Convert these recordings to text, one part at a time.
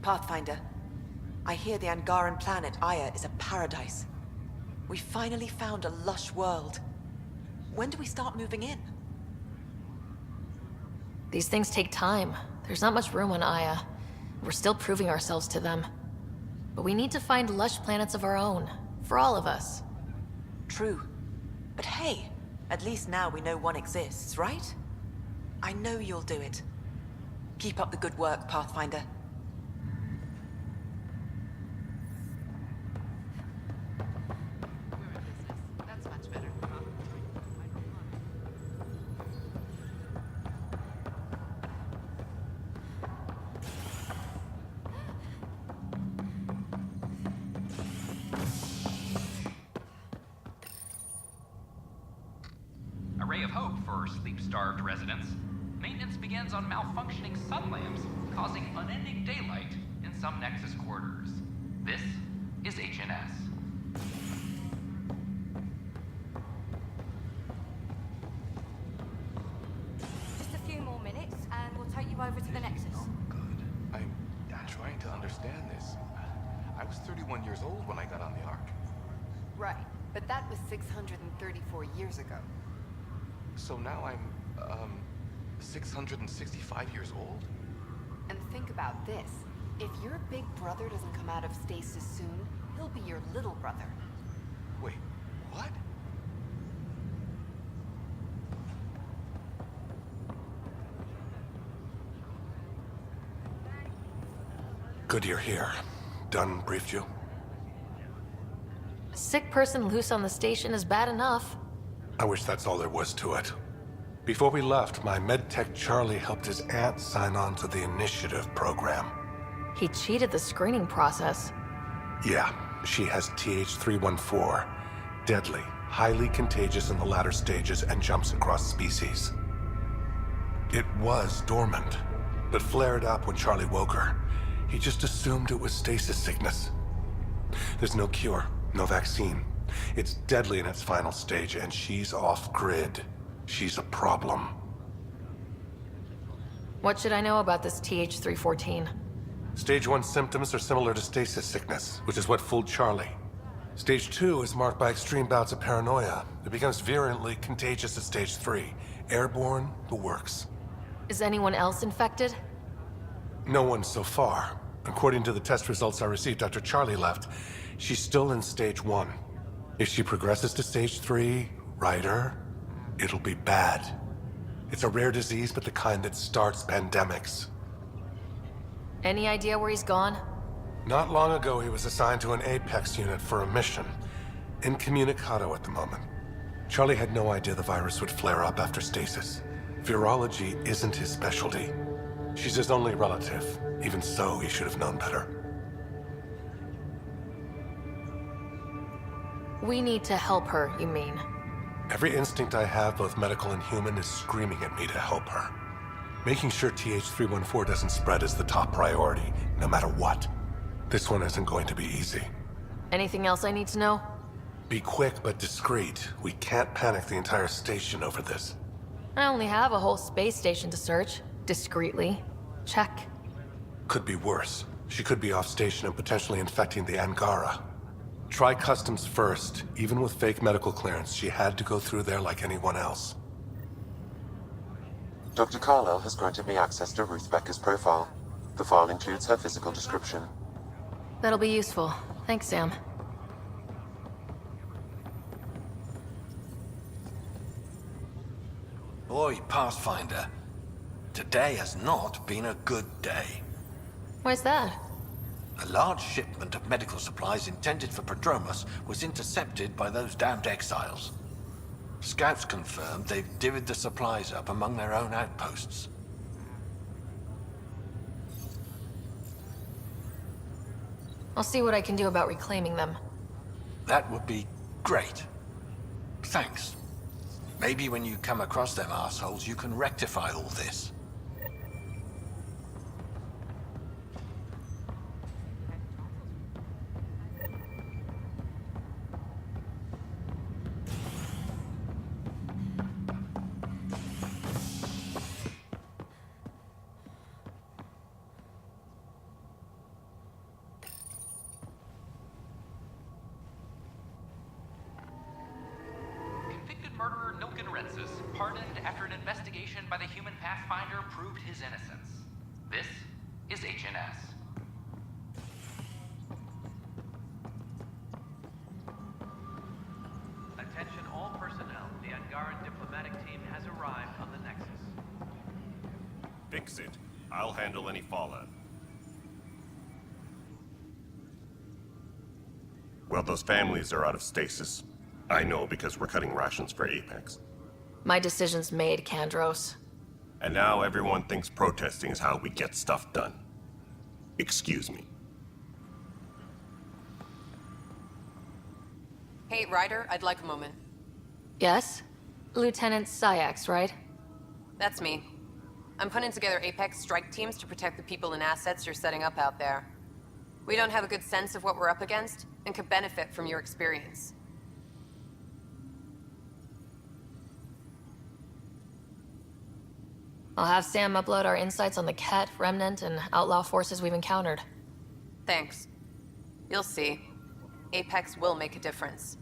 Pathfinder, I hear the Angaran planet Aya is a paradise. We finally found a lush world. When do we start moving in? These things take time. There's not much room on Aya. We're still proving ourselves to them. But we need to find lush planets of our own, for all of us. True. But hey, at least now we know one exists, right? I know you'll do it. Keep up the good work, Pathfinder. A ray of hope for sleep-starved residents. Maintenance begins on malfunctioning sun lamps, causing unending daylight in some Nexus quarters. This is HNS. Just a few more minutes, and we'll take you over to the Nexus. Good. I'm trying to understand this. I was 31 years old when I got on the Ark. Right, but that was 634 years ago. So now I'm, 665 years old? And think about this. If your big brother doesn't come out of stasis soon, he'll be your little brother. Wait, what? Good you're here. Dunn briefed you? A sick person loose on the station is bad enough. I wish that's all there was to it. Before we left, my medtech Charlie helped his aunt sign on to the initiative program. He cheated the screening process. Yeah, she has TH314. Deadly, highly contagious in the latter stages and jumps across species. It was dormant, but flared up when Charlie woke her. He just assumed it was stasis sickness. There's no cure, no vaccine. It's deadly in its final stage, and she's off-grid. She's a problem. What should I know about this TH314? Stage 1 symptoms are similar to stasis sickness, which is what fooled Charlie. Stage 2 is marked by extreme bouts of paranoia. It becomes virulently contagious at Stage 3. Airborne, the works. Is anyone else infected? No one so far. According to the test results I received after Charlie left, she's still in Stage 1. If she progresses to Stage 3, Ryder, it'll be bad. It's a rare disease, but the kind that starts pandemics. Any idea where he's gone? Not long ago, he was assigned to an Apex unit for a mission. Incommunicado at the moment. Charlie had no idea the virus would flare up after stasis. Virology isn't his specialty. She's his only relative. Even so, he should have known better. We need to help her, you mean? Every instinct I have, both medical and human, is screaming at me to help her. Making sure TH314 doesn't spread is the top priority, no matter what. This one isn't going to be easy. Anything else I need to know? Be quick but discreet. We can't panic the entire station over this. I only have a whole space station to search. Discreetly. Check. Could be worse. She could be off station and potentially infecting the Angara. Try customs first. Even with fake medical clearance, she had to go through there like anyone else. Dr. Carlyle has granted me access to Ruth Becker's profile. The file includes her physical description. That'll be useful. Thanks, Sam. Boy, Pathfinder. Today has not been a good day. Why's that? A large shipment of medical supplies intended for Prodromos was intercepted by those damned exiles. Scouts confirmed they've divvied the supplies up among their own outposts. I'll see what I can do about reclaiming them. That would be great. Thanks. Maybe when you come across them assholes, you can rectify all this. murderer Nexus, pardoned after an investigation by the human Pathfinder proved his innocence. This is HNS. Attention all personnel. The Angaran diplomatic team has arrived on the Nexus. Fix it. I'll handle any fallout. Well, those families are out of stasis. I know because we're cutting rations for Apex. My decision's made, Kandros. And now everyone thinks protesting is how we get stuff done. Excuse me. Hey, Ryder, I'd like a moment. Yes? Lieutenant Syax, right? That's me. I'm putting together Apex strike teams to protect the people and assets you're setting up out there. We don't have a good sense of what we're up against, and could benefit from your experience. I'll have Sam upload our insights on the Ket, Remnant, and outlaw forces we've encountered. Thanks. You'll see. Apex will make a difference.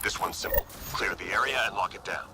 This one's simple. Clear the area and lock it down.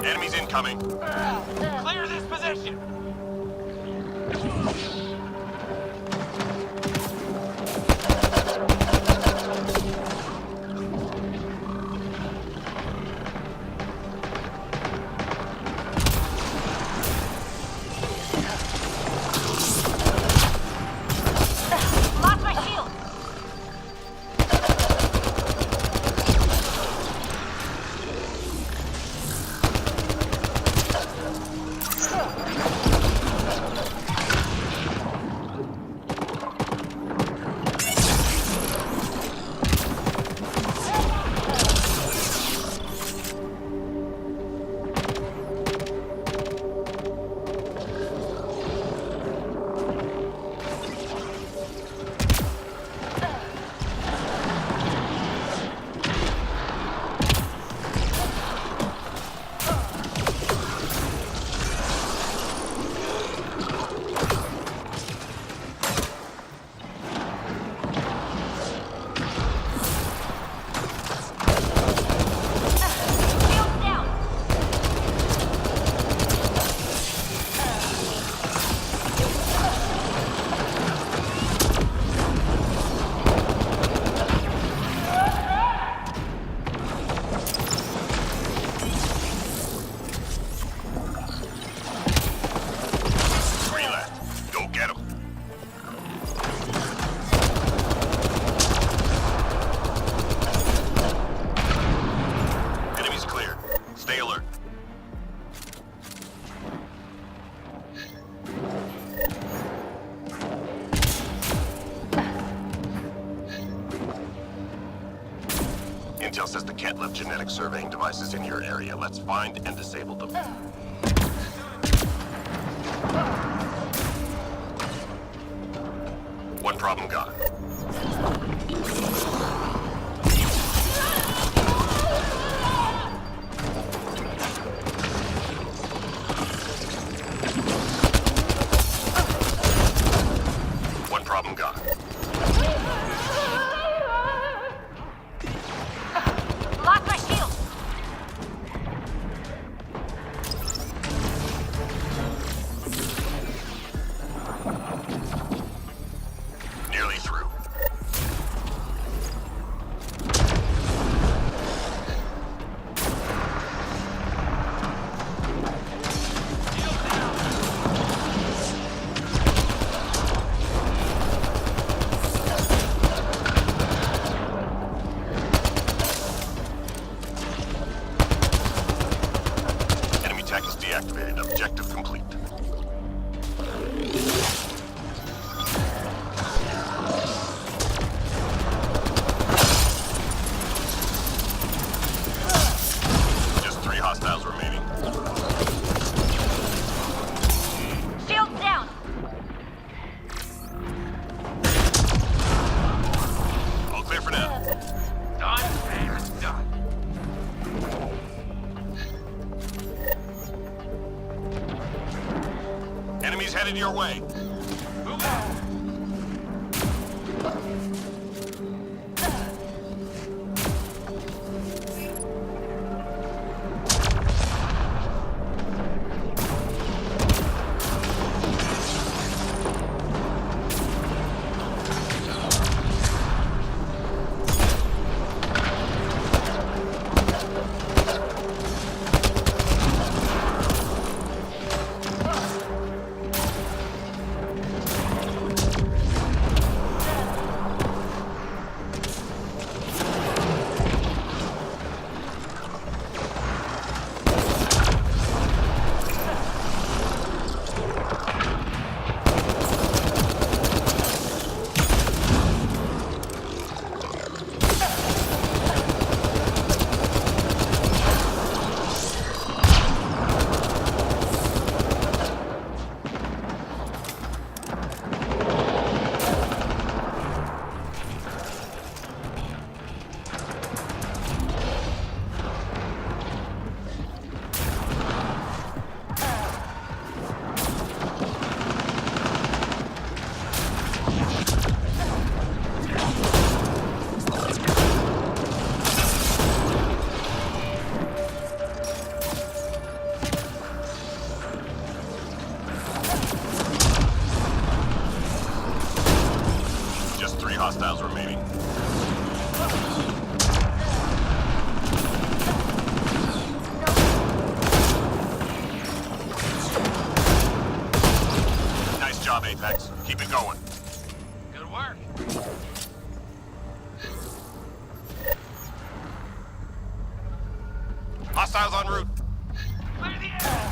Enemies incoming. Clear this position! Lost my shield! Intel says the Kett left genetic surveying devices in your area. Let's find and disable them. One problem gone. One problem gone. Lost my shield! Nearly through. Enemy tech is deactivated. Objective complete. Just 3 hostiles remaining. Shield down! All clear for now. Done and done. Enemies headed your way. Move out! Apex. Keep it going. Good work. Hostiles en route. Clear the air!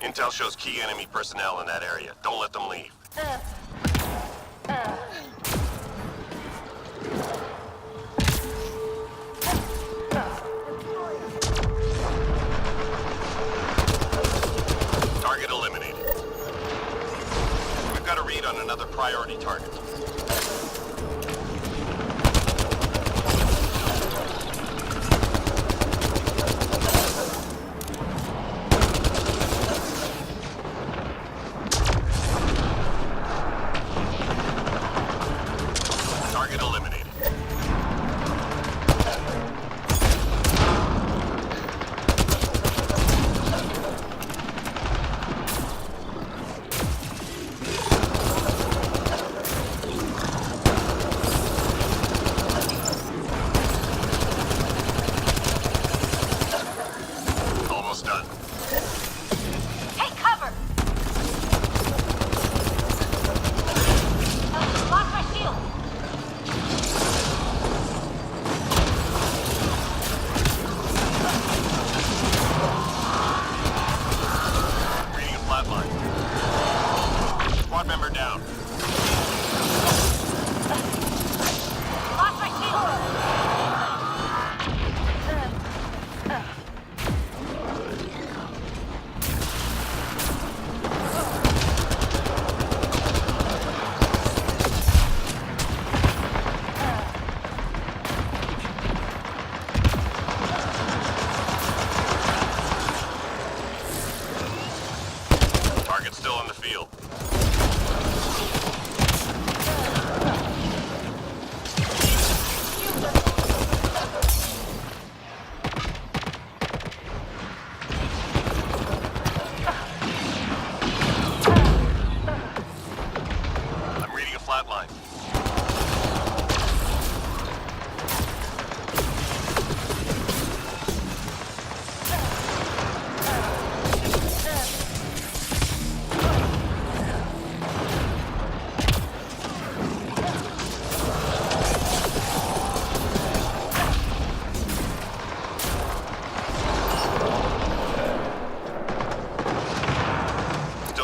Intel shows key enemy personnel in that area. Don't let them leave. Target eliminated. We've got a read on another priority target.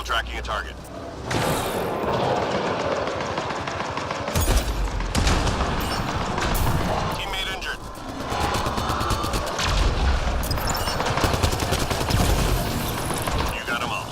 Tracking a target. Teammate injured. You got them all.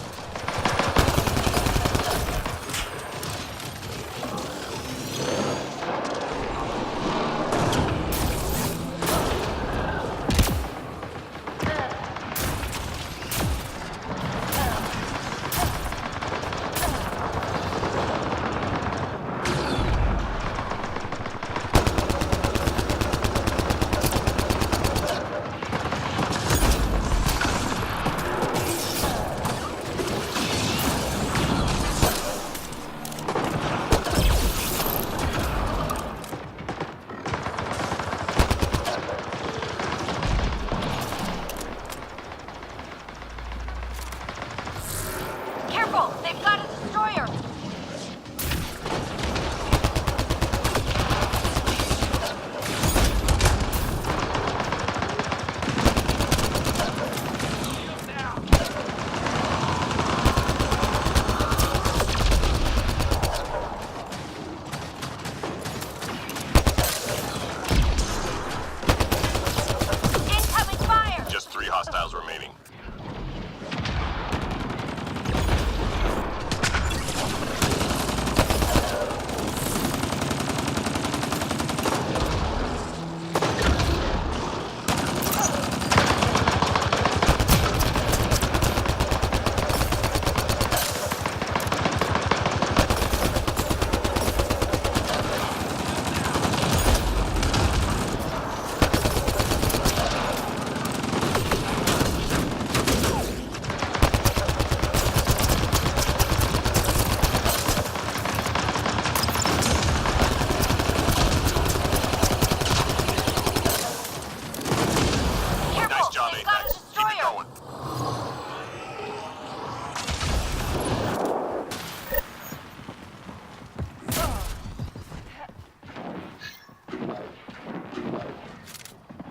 hostiles remaining.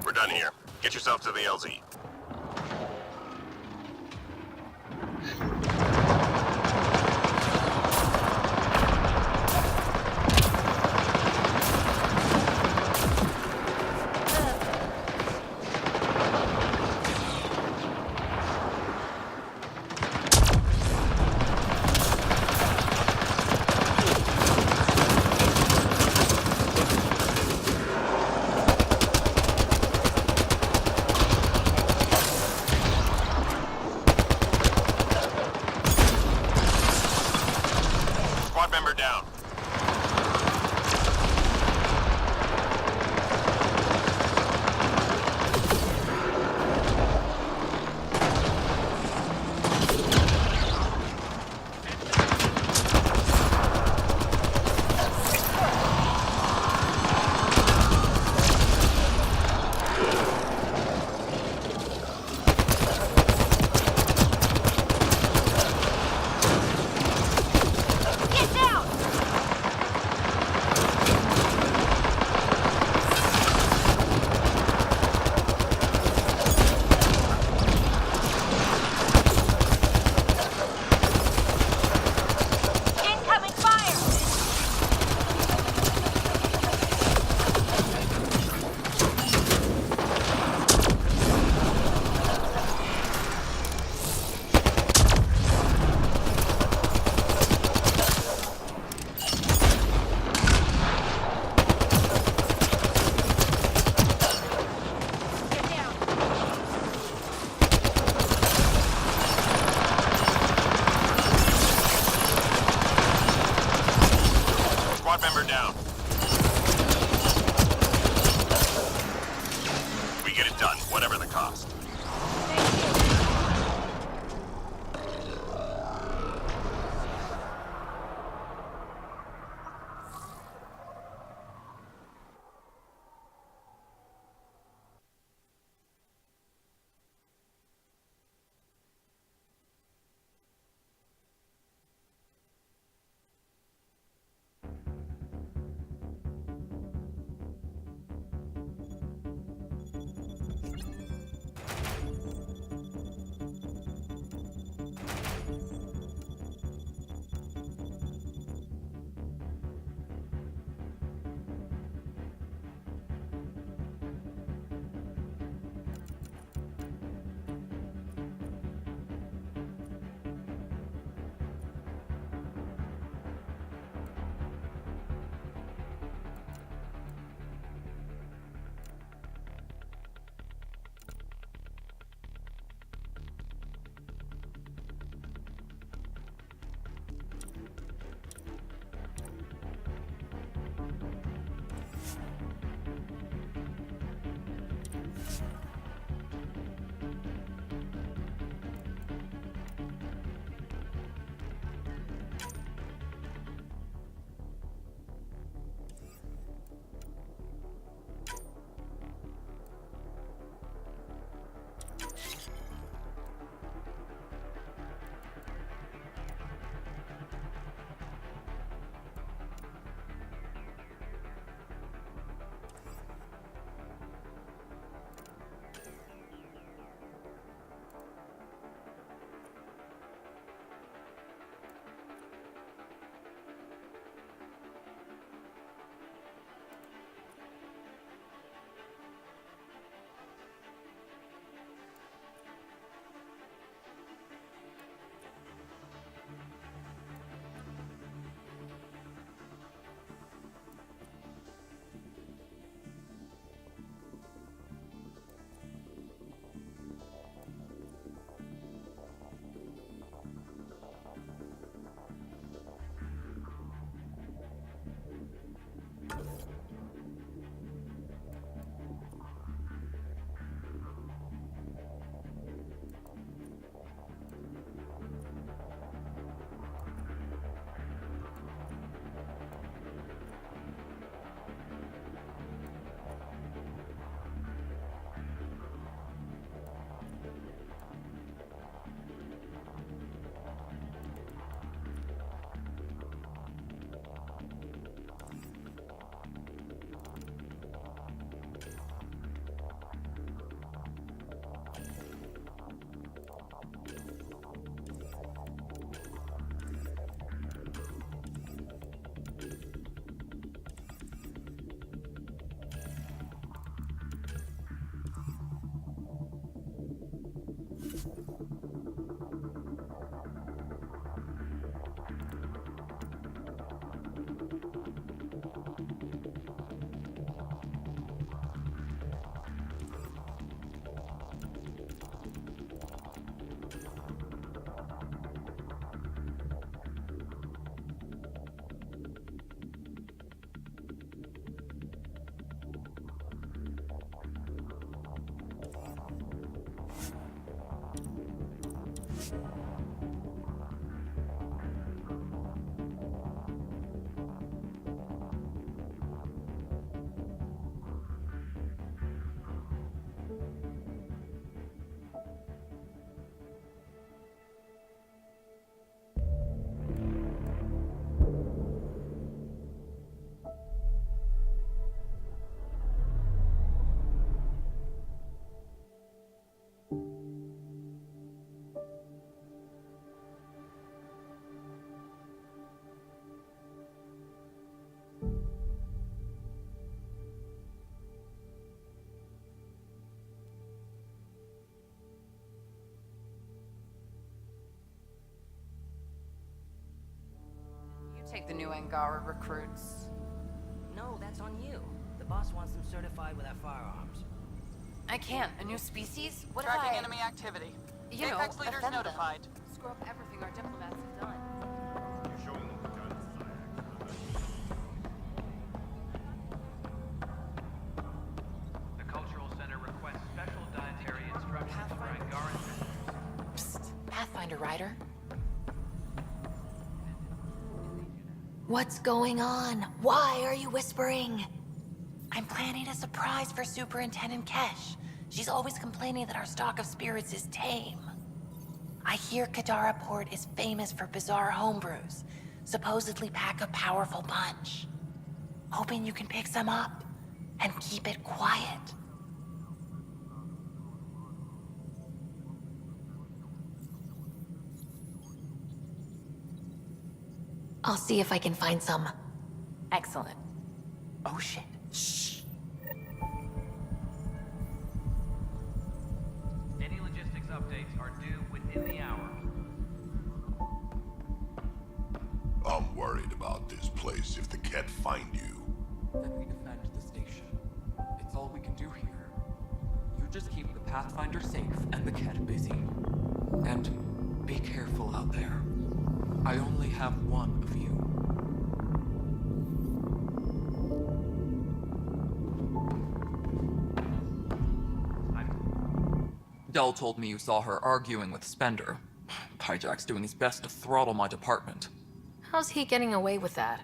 We're done here. Get yourself to the LZ. new Angara recruits. No, that's on you. The boss wants them certified with our firearms. I can't. A new species? What Tracking if I... enemy activity. You know, Apex leaders offend them? notified. Screw up everything our diplomats have done. You're showing them the guns The Cultural Center requests special dietary instructions for Angaran visitors. Psst, Pathfinder Rider. What's going on? Why are you whispering? I'm planning a surprise for Superintendent Kesh. She's always complaining that our stock of spirits is tame. I hear Kadara Port is famous for bizarre homebrews, supposedly pack a powerful punch. Hoping you can pick some up and keep it quiet. I'll see if I can find some. Excellent. Oh shit. Shh. Any logistics updates are due within the hour. I'm worried about this place if the Ket find you. Then we defend the station. It's all we can do here. You just keep the Pathfinder safe and the Ket busy. And be careful out there. I only have one of you. Dell told me you saw her arguing with Spender. Pyjack's doing his best to throttle my department. How's he getting away with that?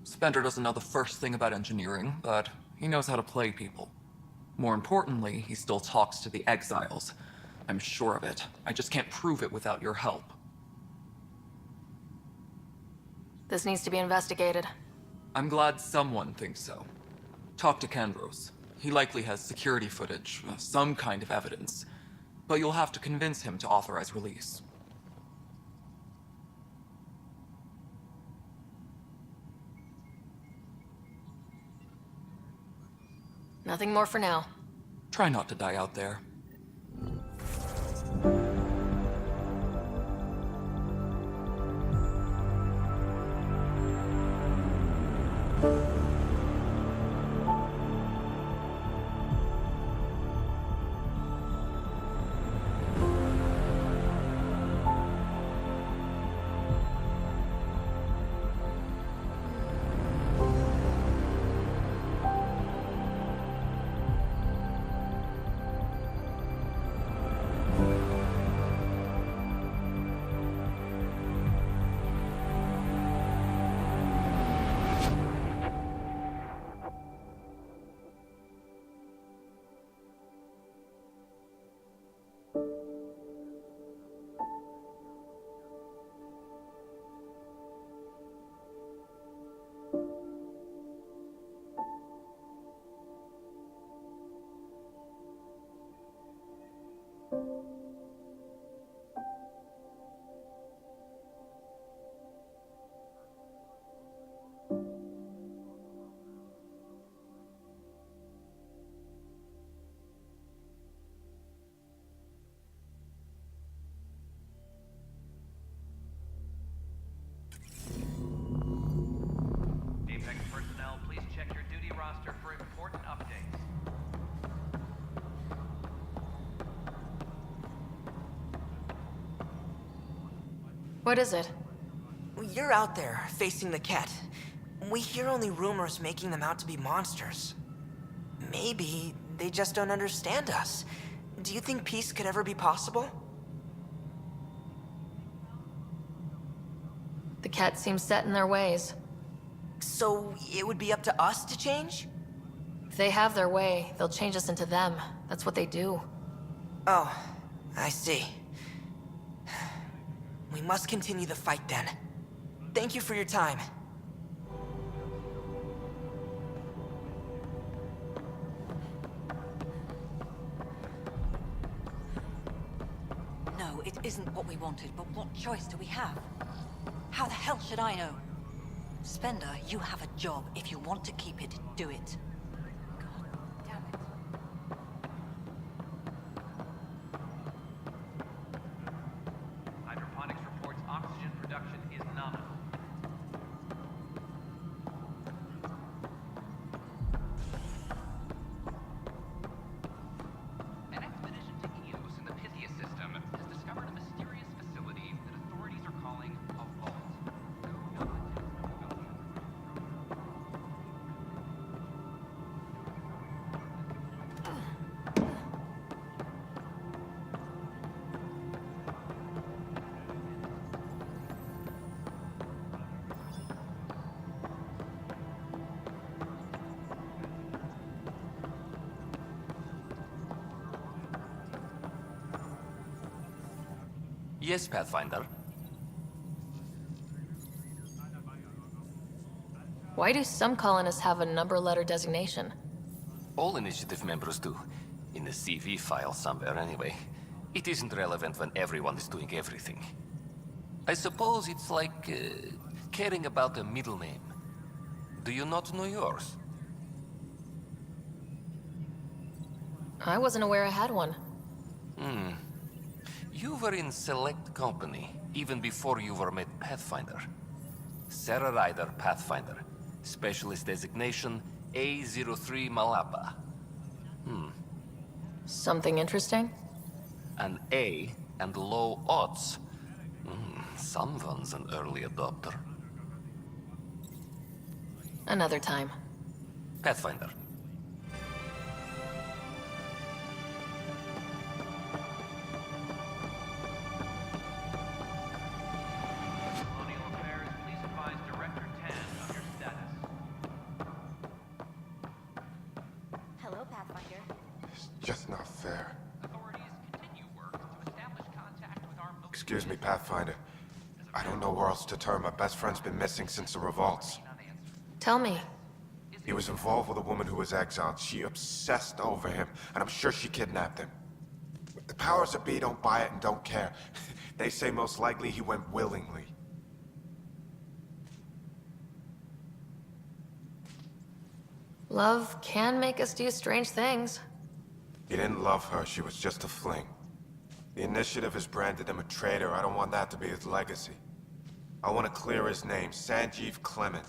Spender doesn't know the first thing about engineering, but he knows how to play people. More importantly, he still talks to the exiles. I'm sure of it. I just can't prove it without your help. This needs to be investigated. I'm glad someone thinks so. Talk to Kandros. He likely has security footage, some kind of evidence. But you'll have to convince him to authorize release. Nothing more for now. Try not to die out there. Apex personnel, please check your duty roster for important updates. What is it? You're out there, facing the Ket. We hear only rumors making them out to be monsters. Maybe they just don't understand us. Do you think peace could ever be possible? The Ket seems set in their ways. So it would be up to us to change? If they have their way, they'll change us into them. That's what they do. Oh, I see. We must continue the fight then. Thank you for your time. No, it isn't what we wanted, but what choice do we have? How the hell should I know? Spender, you have a job. If you want to keep it, do it. Hydroponics reports oxygen production is nominal. Yes, Pathfinder. Why do some colonists have a number letter designation? All initiative members do. In the CV file somewhere, anyway. It isn't relevant when everyone is doing everything. I suppose it's like caring about a middle name. Do you not know yours? I wasn't aware I had one. You were in select company, even before you were made Pathfinder. Sarah Ryder, Pathfinder. Specialist designation, A03 Malapa. Something interesting? An A and low odds. Someone's an early adopter. Another time. Pathfinder. Colonial Affairs, please advise Director Tan of your status. Hello, Pathfinder. It's just not fair. Authorities continue work to establish contact with our... Excuse me, Pathfinder. I don't know where else to turn. My best friend's been missing since the revolts. Tell me. He was involved with a woman who was exiled. She obsessed over him, and I'm sure she kidnapped him. The powers that be don't buy it and don't care. They say most likely he went willingly. Love can make us do strange things. He didn't love her. She was just a fling. The Initiative has branded him a traitor. I don't want that to be his legacy. I want to clear his name, Sanjeev Clement.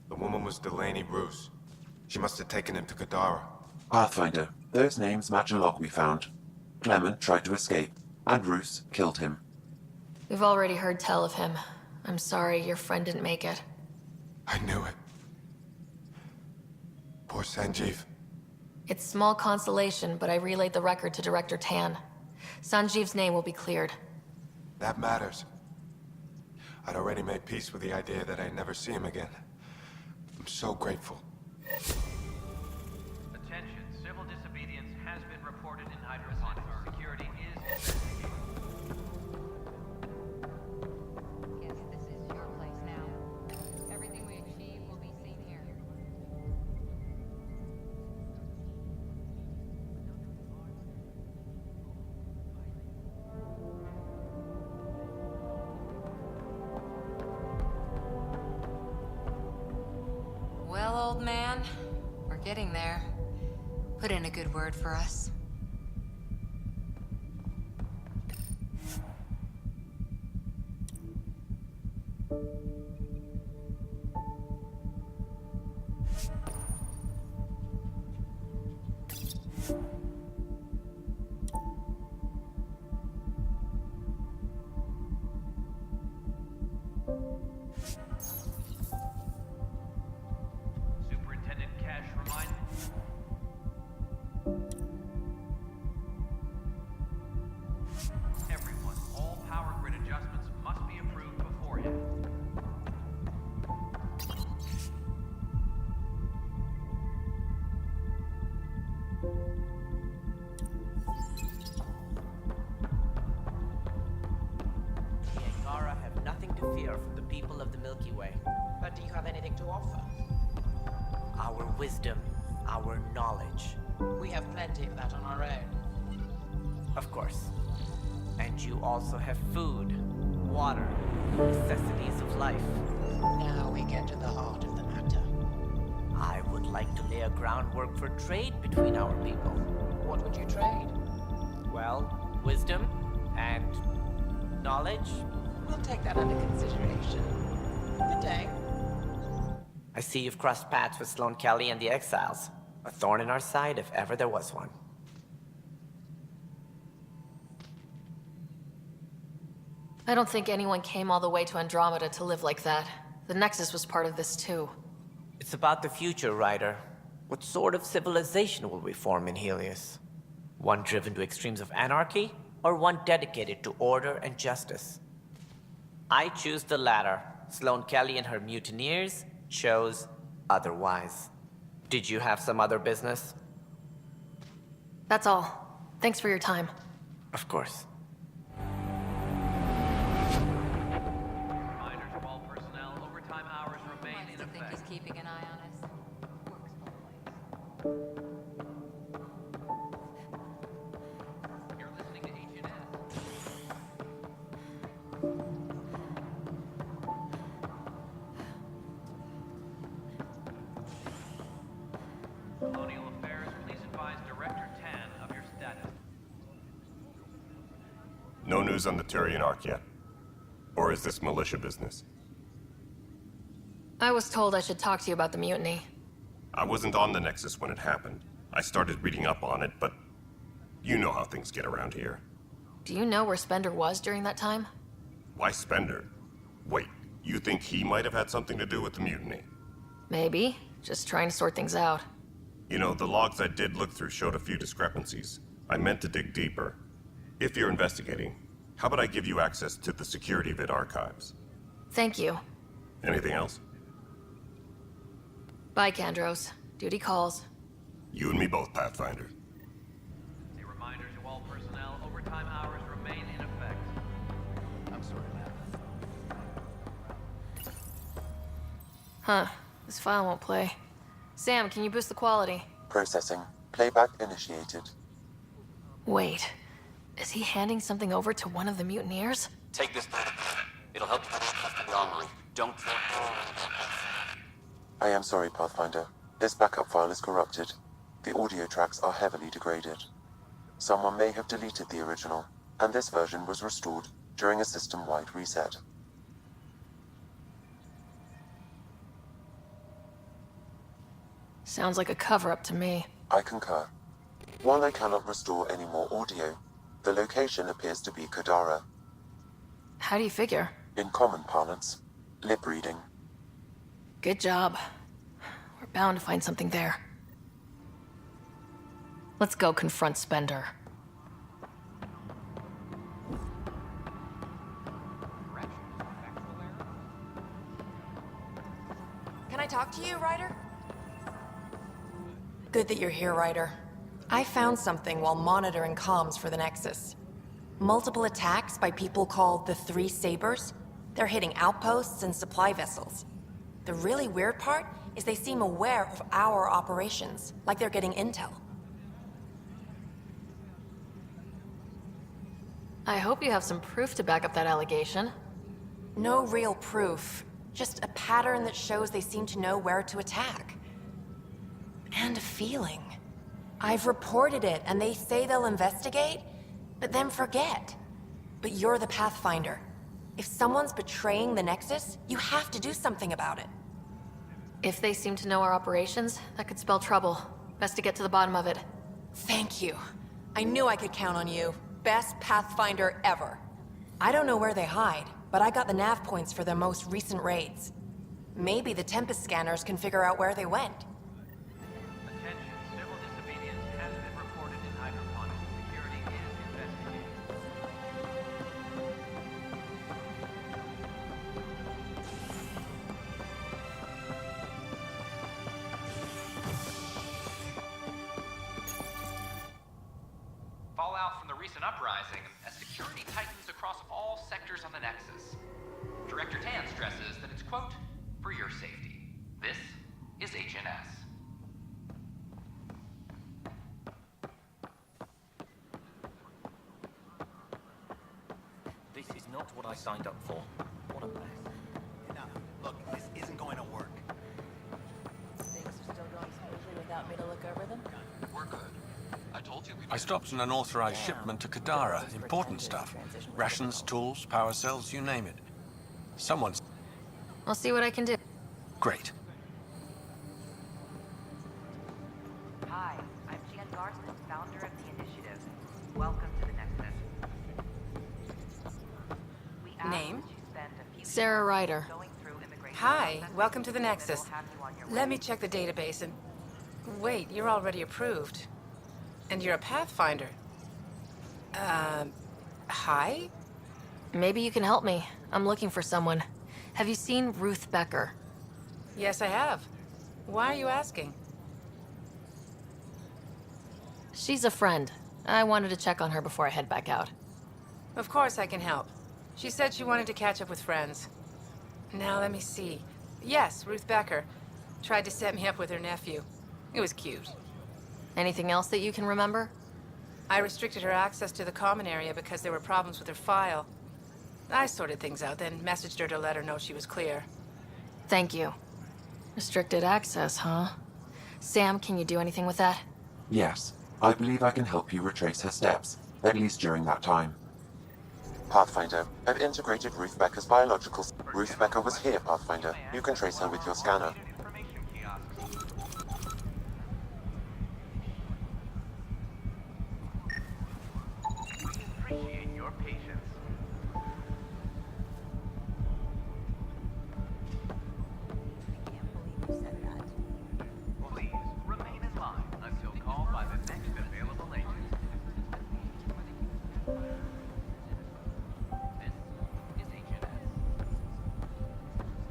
The woman was Delaney Roos. She must have taken him to Kadara. Pathfinder, those names match a log we found. Clement tried to escape, and Roos killed him. We've already heard tell of him. I'm sorry your friend didn't make it. I knew it. Poor Sanjeev. It's small consolation, but I relayed the record to Director Tan. Sanjeev's name will be cleared. That matters. I'd already made peace with the idea that I'd never see him again. I'm so grateful. Attention, civil disobedience has been reported in Hydra Center. Security is investigating. Guess this is your place now. Everything we achieve will be seen here. Well, old man, we're getting there. Put in a good word for us. Superintendent Cash remind... Everyone, all power grid adjustments must be approved beforehand. The Angara have nothing to fear from the people of the Milky Way. But do you have anything to offer? Our wisdom, our knowledge. We have plenty of that on our own. Of course. And you also have food, water, necessities of life. Now we get to the heart of the matter. I would like to lay a groundwork for trade between our people. What would you trade? Well, wisdom and knowledge. We'll take that under consideration. Good day. I see you've crossed paths with Sloane Kelly and the Exiles. A thorn in our side if ever there was one. I don't think anyone came all the way to Andromeda to live like that. The Nexus was part of this too. It's about the future, Ryder. What sort of civilization will we form in Helios? One driven to extremes of anarchy, or one dedicated to order and justice? I choose the latter. Sloane Kelly and her mutineers chose otherwise. Did you have some other business? That's all. Thanks for your time. Of course. Colonial Affairs, please advise Director Tan of your status. No news on the Turian Ark yet? Or is this militia business? I was told I should talk to you about the mutiny. I wasn't on the Nexus when it happened. I started reading up on it, but you know how things get around here. Do you know where Spender was during that time? Why Spender? Wait, you think he might have had something to do with the mutiny? Maybe. Just trying to sort things out. You know, the logs I did look through showed a few discrepancies. I meant to dig deeper. If you're investigating, how about I give you access to the security vid archives? Thank you. Anything else? Bye, Kandros. Duty calls. You and me both, Pathfinder. A reminder to all personnel, overtime hours remain in effect. I'm sorry, Matt. Huh. This file won't play. Sam, can you boost the quality? Processing. Playback initiated. Wait. Is he handing something over to one of the mutineers? Take this. It'll help you the armory. Don't. I am sorry, Pathfinder. This backup file is corrupted. The audio tracks are heavily degraded. Someone may have deleted the original, and this version was restored during a system-wide reset. Sounds like a cover-up to me. I concur. While I cannot restore any more audio, the location appears to be Kadara. How do you figure? In common parlance, lip reading. Good job. We're bound to find something there. Let's go confront Spender. Can I talk to you, Ryder? Good that you're here, Ryder. I found something while monitoring comms for the Nexus. Multiple attacks by people called the Three Sabers. They're hitting outposts and supply vessels. The really weird part is they seem aware of our operations, like they're getting intel. I hope you have some proof to back up that allegation. No real proof, just a pattern that shows they seem to know where to attack. And a feeling. I've reported it, and they say they'll investigate, but then forget. But you're the Pathfinder. If someone's betraying the Nexus, you have to do something about it. If they seem to know our operations, that could spell trouble. Best to get to the bottom of it. Thank you. I knew I could count on you. Best Pathfinder ever. I don't know where they hide, but I got the nav points for their most recent raids. Maybe the Tempest scanners can figure out where they went. Attention, civil disobedience has been reported in hydroponics. Security is investigating. Fallout from the recent uprising as security tightens across all sectors on the Nexus. Director Tan stresses that it's, quote, for your safety. This is HNS. This is not what I signed up for. What a mess. Now, look, this isn't going to work. Things are still going smoothly without me to look over them? We're good. I told you I stopped an unauthorized shipment to Kadara. Important stuff. Rations, tools, power cells, you name it. Someone's... I'll see what I can do. Great. Hi, I'm Jan Garsman, founder of the initiative. Welcome to the Nexus. We ask Name? that you spend a few Sarah Ryder. going through immigration Hi, processes, welcome to the and then Nexus. we'll have you on your way. Let me check the database and... Wait, you're already approved. And you're a Pathfinder. Hi? Maybe you can help me. I'm looking for someone. Have you seen Ruth Becker? Yes, I have. Why are you asking? She's a friend. I wanted to check on her before I head back out. Of course I can help. She said she wanted to catch up with friends. Now let me see. Yes, Ruth Becker. Tried to set me up with her nephew. It was cute. Anything else that you can remember? I restricted her access to the common area because there were problems with her file. I sorted things out, then messaged her to let her know she was clear. Thank you. Restricted access, huh? Sam, can you do anything with that? Yes, I believe I can help you retrace her steps, at least during that time. Pathfinder, I've integrated Ruth Becker's biological... Ruth Becker was here, Pathfinder. You can trace her with your scanner. Appreciate your patience. Please remain in line until called by the next available agent. This is HNS.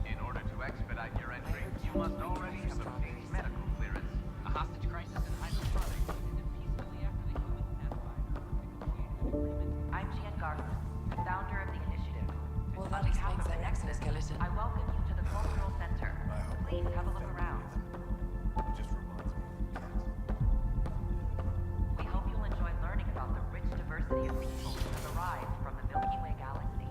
In order to expedite your entry, you must already have obtained medical clearance. A hostage crisis in hydroponics ended peacefully after the human pathfinder negotiated an agreement. I'm Jan Garson, founder of the initiative. Well, On that behalf explains of the that Nexus, exoskeleton. I welcome you to the Cultural Center. Please have a look around. We hope you'll enjoy learning about the rich diversity of people that arise from the Milky Way galaxy.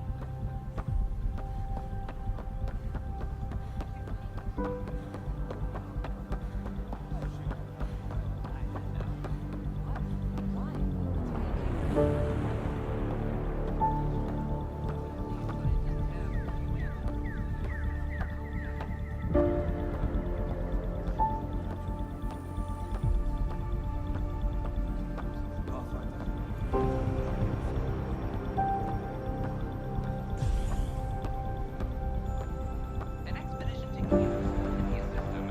An expedition to Q, the system.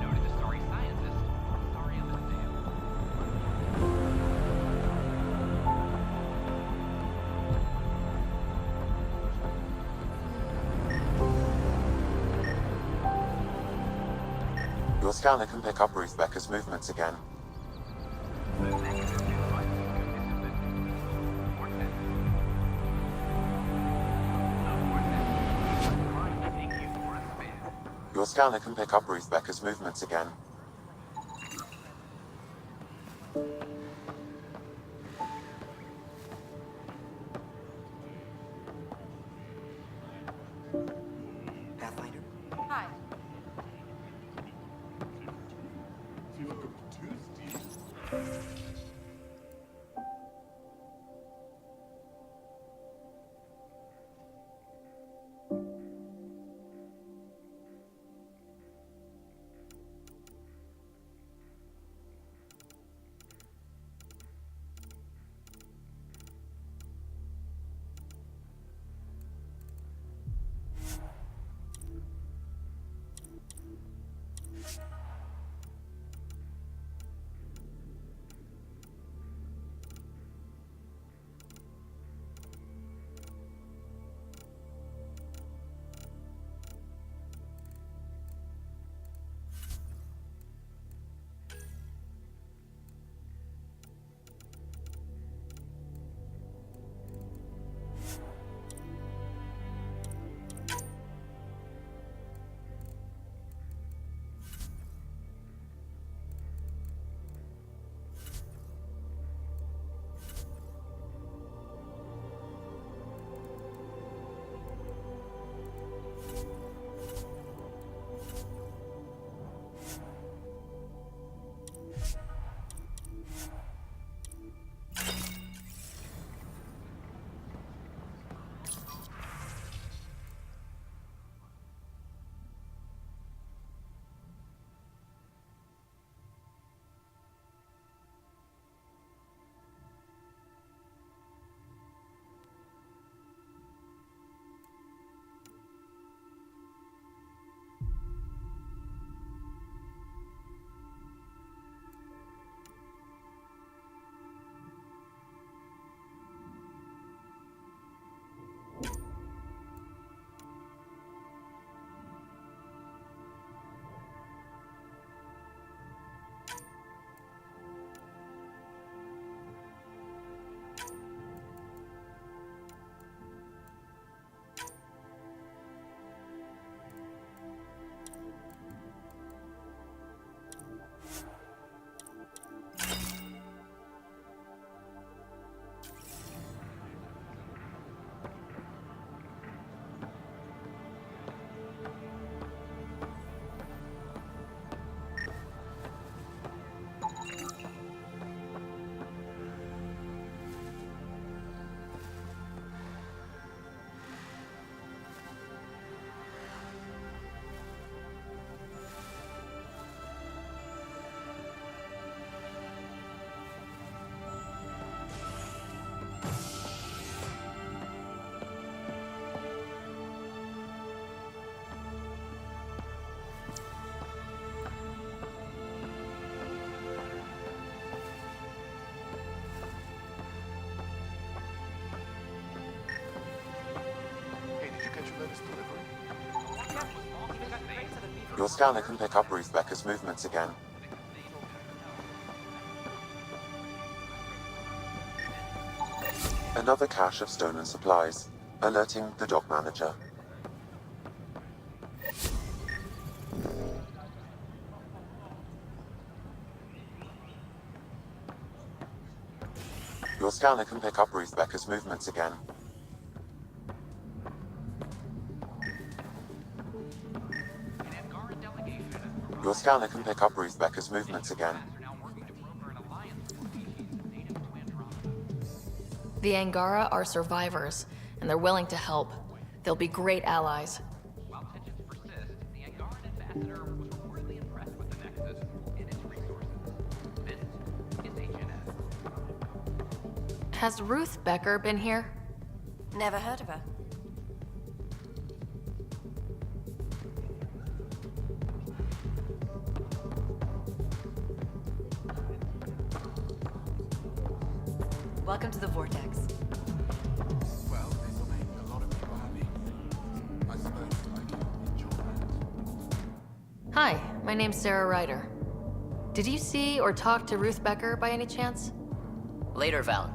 Noted a sorry scientist. Sorry on this day. Your scanner can pick up Ruth Becker's movements again. Your scanner can pick up Ruth Becker's movements again. Pathfinder. Hi. Your scanner can pick up Ruth Becker's movements again. Another cache of stolen supplies, alerting the dock manager. Your scanner can pick up Ruth Becker's movements again. Your scanner can pick up Ruth Becker's movements again. The Angara are survivors, and they're willing to help. They'll be great allies. While tensions persist, the Angaran ambassador was reportedly impressed with the Nexus and its resources. This is HNS. Has Ruth Becker been here? Never heard of her. Welcome to the Vortex. Well, this will make a lot of people happy. I suppose I can enjoy that. Hi, my name's Sarah Ryder. Did you see or talk to Ruth Becker by any chance? Later, Valen.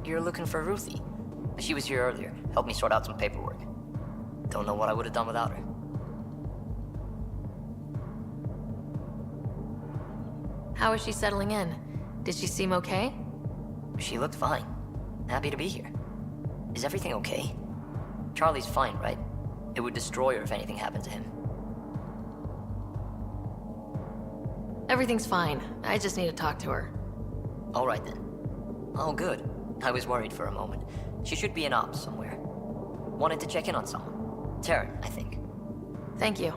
You're looking for Ruthie. She was here earlier, helped me sort out some paperwork. Don't know what I would have done without her. How is she settling in? Did she seem okay? She looked fine. Happy to be here. Is everything okay? Charlie's fine, right? It would destroy her if anything happened to him. Everything's fine. I just need to talk to her. All right then. Oh, good. I was worried for a moment. She should be in ops somewhere. Wanted to check in on someone. Taryn, I think. Thank you.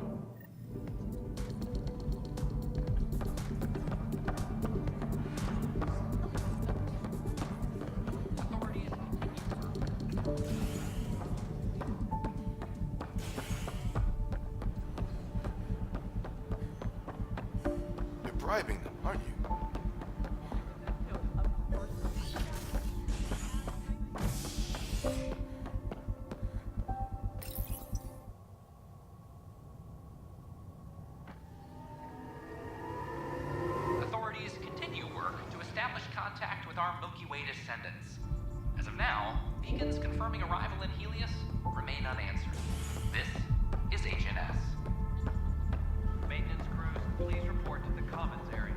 You're bribing them, aren't you? Authorities continue work to establish contact with our Milky Way descendants. As of now, beacons confirming arrival in Helios remain unanswered. This is HNS. Maintenance crews, please report to the commons area.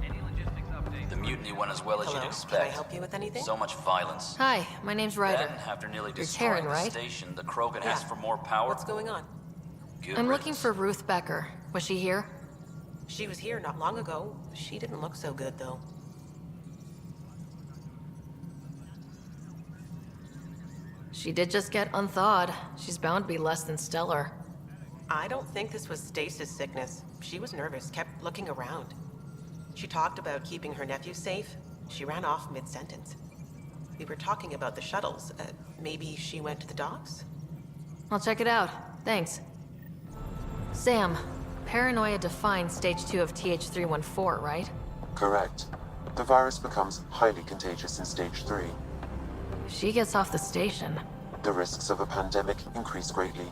Any logistics updates? The mutiny went as well as Hello, you'd can expect. I help you with anything? So much violence. Hi, my name's Ryder. Then, after nearly You're destroying Taryn, the right? station, the Krogan Yeah. asked for more power. What's going on? Good I'm looking riddance. for Ruth Becker. Was she here? She was here not long ago. She didn't look so good, though. She did just get unthawed. She's bound to be less than stellar. I don't think this was stasis sickness. She was nervous, kept looking around. She talked about keeping her nephew safe. She ran off mid-sentence. We were talking about the shuttles. Maybe she went to the docks? I'll check it out. Thanks. Sam, paranoia defines stage 2 of TH314, right? Correct. The virus becomes highly contagious in stage 3. If she gets off the station. The risks of a pandemic increase greatly.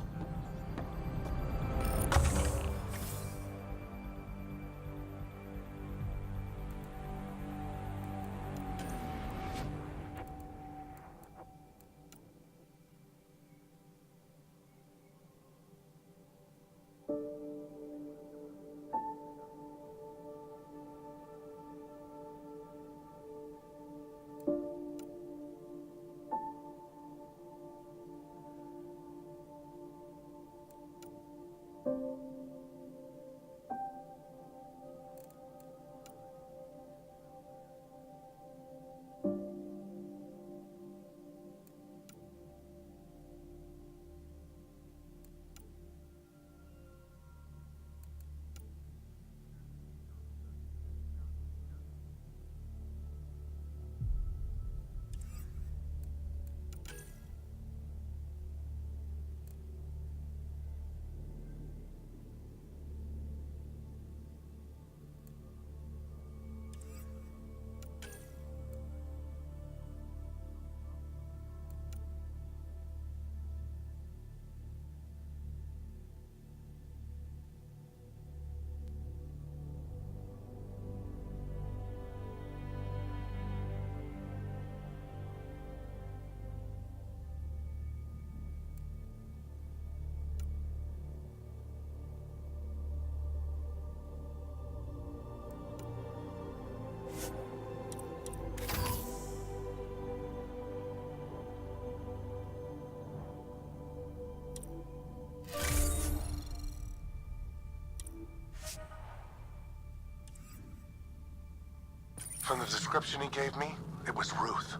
From the description he gave me, it was Ruth.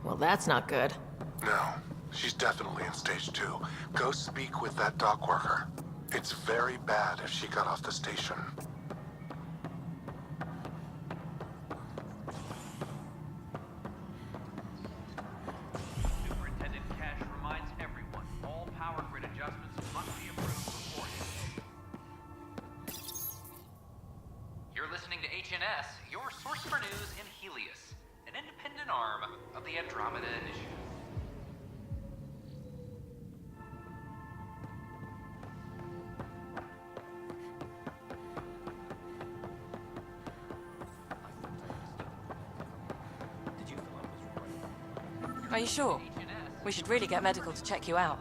Well, that's not good. No, she's definitely in stage 2. Go speak with that dock worker. It's very bad if she got off the station. Superintendent Kesh reminds everyone all power grid adjustments must be approved beforehand. You're listening to HNS, your source for news in Helios, an independent arm of the Andromeda Initiative. Are you sure? We should really get medical to check you out.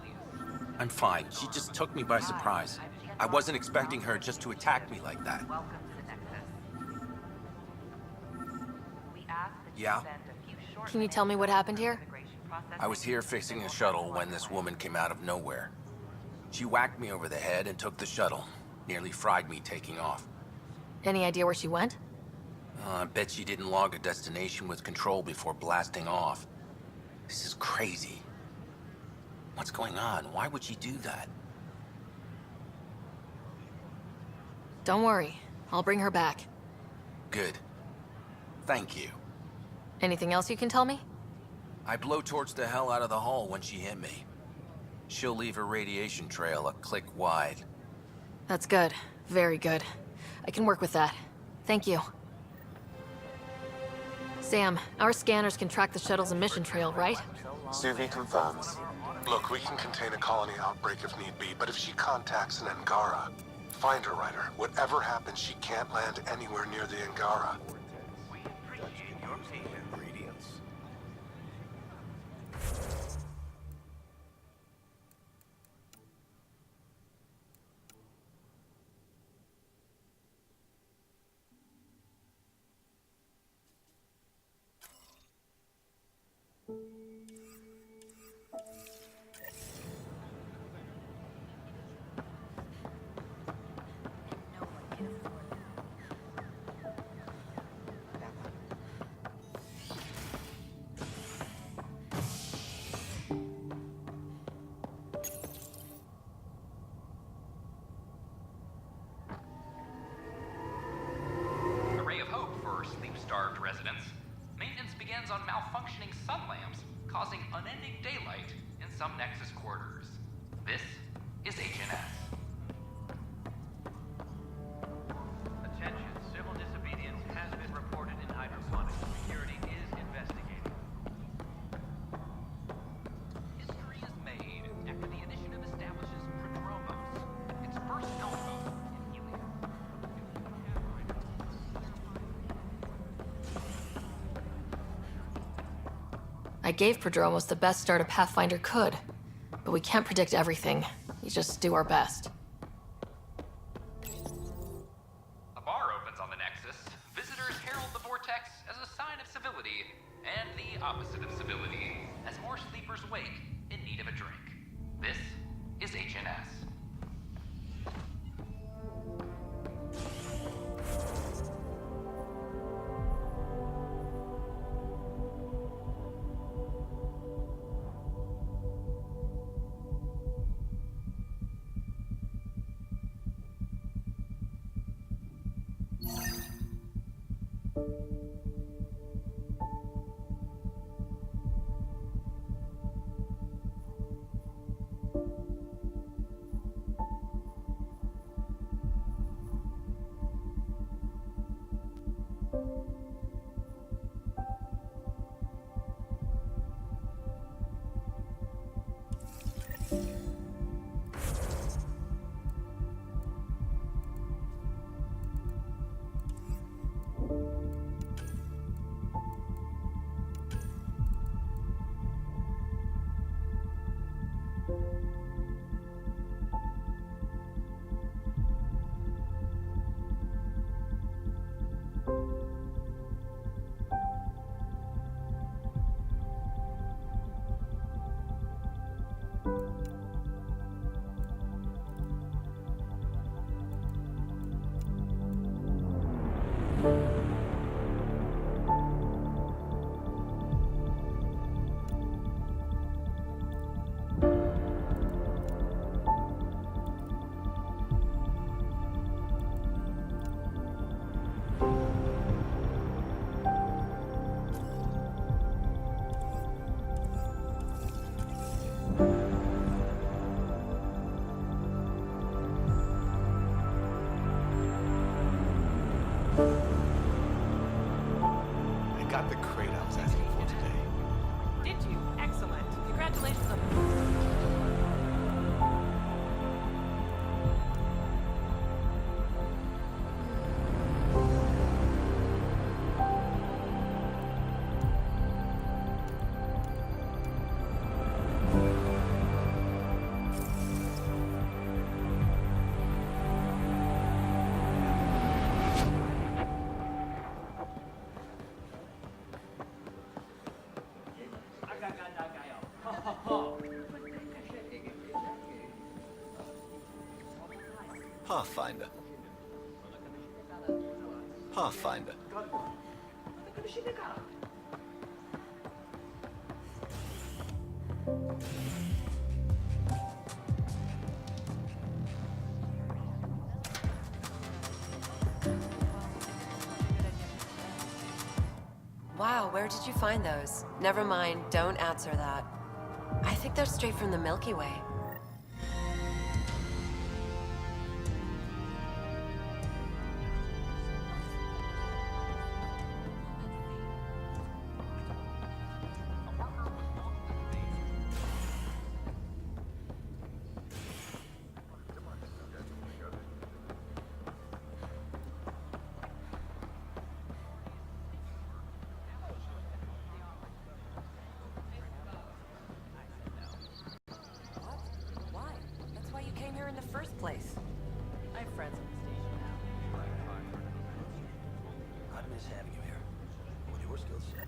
I'm fine. She just took me by surprise. I wasn't expecting her just to attack me like that. Yeah? Can you tell me what happened here? I was here fixing a shuttle when this woman came out of nowhere. She whacked me over the head and took the shuttle. Nearly fried me taking off. Any idea where she went? I bet she didn't log a destination with control before blasting off. This is crazy. What's going on? Why would she do that? Don't worry. I'll bring her back. Good. Thank you. Anything else you can tell me? I blowtorched the hell out of the hull when she hit me. She'll leave her radiation trail a click wide. That's good. Very good. I can work with that. Thank you. Sam, our scanners can track the shuttle's emission trail, right? Suvi confirms. Look, we can contain a colony outbreak if need be, but if she contacts an Angara, find her, Ryder. Whatever happens, she can't land anywhere near the Angara. We appreciate your patience. A ray of hope for sleep-starved residents. Maintenance begins on malfunctioning sun lamps, causing unending daylight in some Nexus quarters. This is HNS. Attention, civil disobedience has been reported in hydroponics. Security is investigating. History is made after the initiative establishes Prodromos, its first outpost in Helios. I gave Prodromos the best start a Pathfinder could, but we can't predict everything. We just do our best. A bar opens on the Nexus. Visitors herald the vortex as a sign of civility, and the opposite of civility, as more sleepers wake in need of a drink. This is HNS. Pathfinder. Pathfinder. Wow, where did you find those? Never mind, don't answer that. I think they're straight from the Milky Way. Why? That's why you came here in the first place. I have friends on the station now. I'd miss having you here. With your skill set.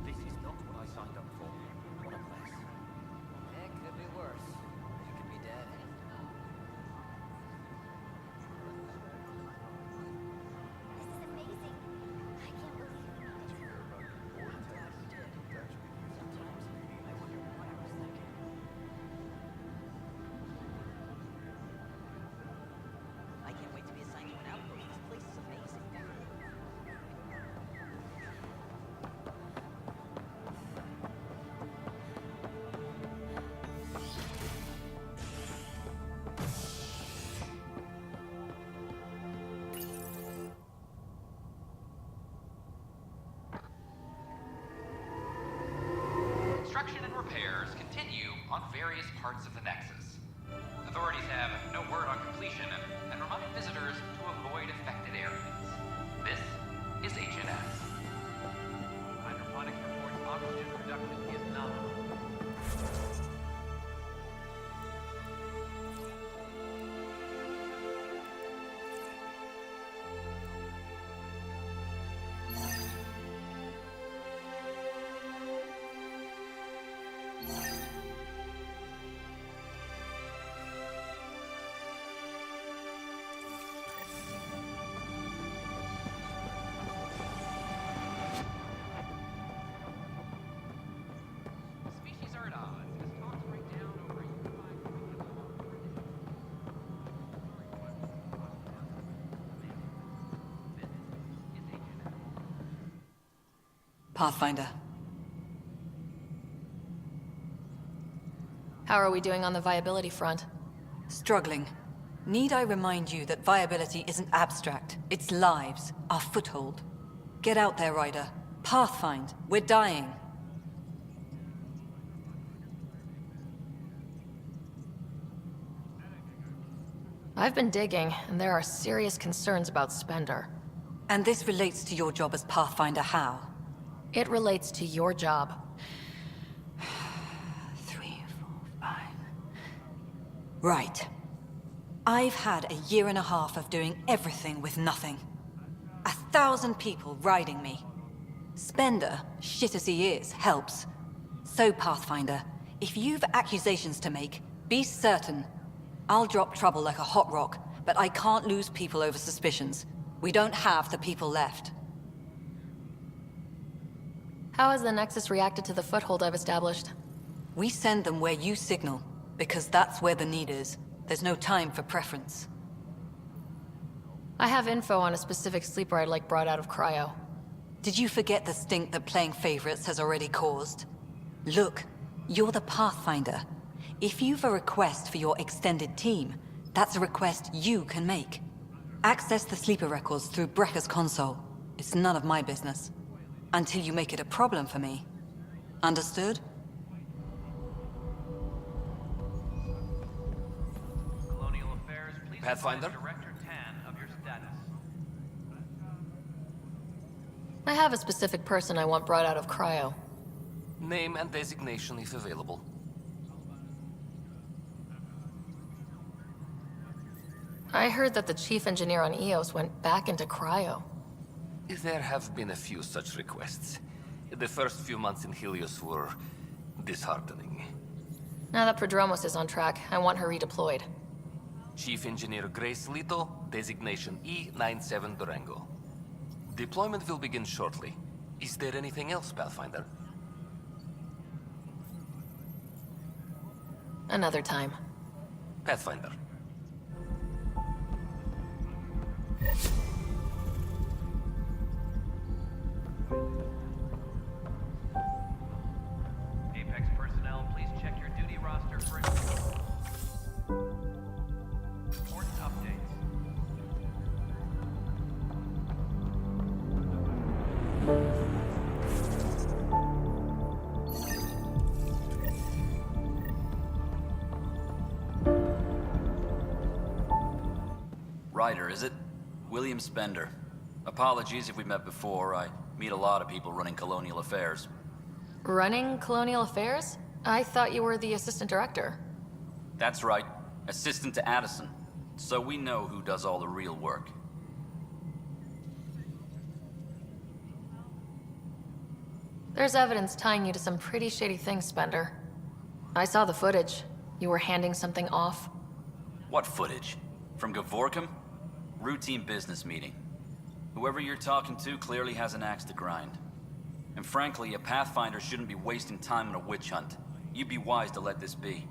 This is not what I signed up for. What a mess. It could be worse. You could be dead. I can't wait to be assigned to an outpost. This place is amazing. Construction and repairs continue on various parts of the Nexus. Authorities have no word on completion and remind visitors to avoid affected areas. This is HNS. Hydroponics reports oxygen production is nominal. Species are at odds as talks break down over a unified Pathfinder. How are we doing on the viability front? Struggling. Need I remind you that viability isn't abstract? It's lives, our foothold. Get out there, Ryder. Pathfind. We're dying. I've been digging, and there are serious concerns about Spender. And this relates to your job as Pathfinder how? It relates to your job. 3, 4, 5. Right. I've had a year and a half of doing everything with nothing. 1,000 people riding me. Spender, shit as he is, helps. So, Pathfinder, if you've accusations to make, be certain. I'll drop trouble like a hot rock, but I can't lose people over suspicions. We don't have the people left. How has the Nexus reacted to the foothold I've established? We send them where you signal, because that's where the need is. There's no time for preference. I have info on a specific sleeper I'd like brought out of cryo. Did you forget the stink that playing favorites has already caused? Look, you're the Pathfinder. If you've a request for your extended team, that's a request you can make. Access the sleeper records through Brekker's console. It's none of my business. Until you make it a problem for me. Understood? Colonial Affairs, please Pathfinder? advise Director Tan of your status. I have a specific person I want brought out of cryo. Name and designation if available. I heard that the chief engineer on EOS went back into cryo. There have been a few such requests. The first few months in Helios were disheartening. Now that Prodromos is on track, I want her redeployed. Chief Engineer Grace Lito, designation E97 Durango. Deployment will begin shortly. Is there anything else, Pathfinder? Another time. Pathfinder. Apex personnel, please check your duty roster for important updates. Ryder, is it? William Spender. Apologies if we met before. I meet a lot of people running Colonial Affairs. Running Colonial Affairs? I thought you were the assistant director. That's right. Assistant to Addison. So we know who does all the real work. There's evidence tying you to some pretty shady things, Spender. I saw the footage. You were handing something off. What footage? From Gavorkum? Routine business meeting. Whoever you're talking to clearly has an axe to grind. And frankly, a Pathfinder shouldn't be wasting time on a witch hunt. You'd be wise to let this be.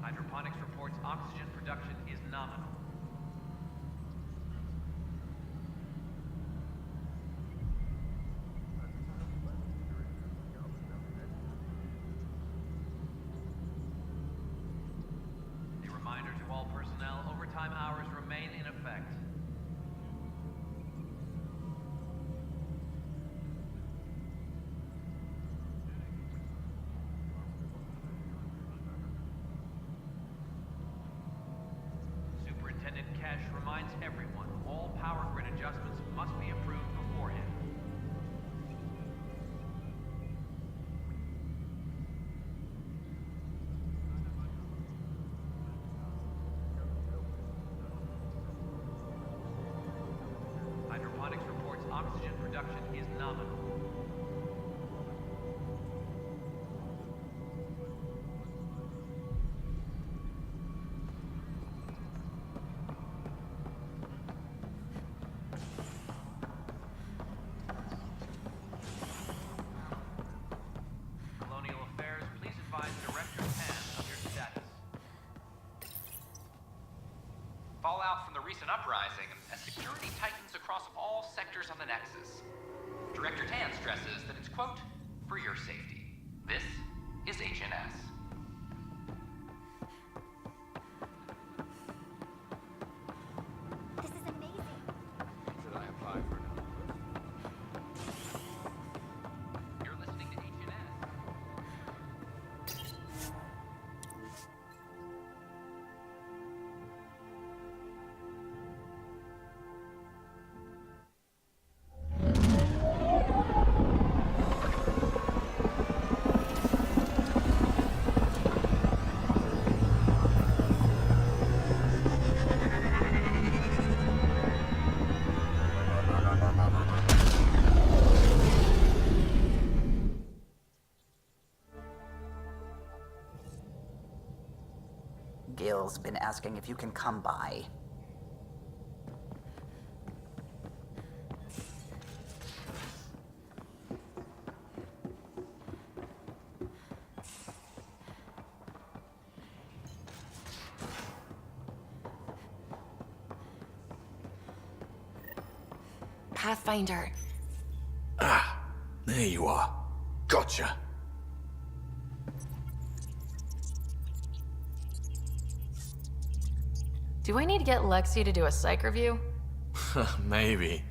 Hydroponics reports oxygen production is nominal. A reminder to all personnel, overtime hours remain in effect. Superintendent Cash reminds everyone, all power grid adjustments must be approved beforehand. Hydroponics reports oxygen production is nominal. Colonial Affairs, please advise Director Tan of your status. Fallout from the recent uprising as security tightens across all sectors on the Nexus. Director Tan stresses that it's, quote, for your safety. This is HNS. This is amazing. Should I apply for another? You're listening to HNS. Gil's been asking if you can come by. Pathfinder. Ah, there you are. Gotcha. Do I need to get Lexi to do a psych review? Maybe.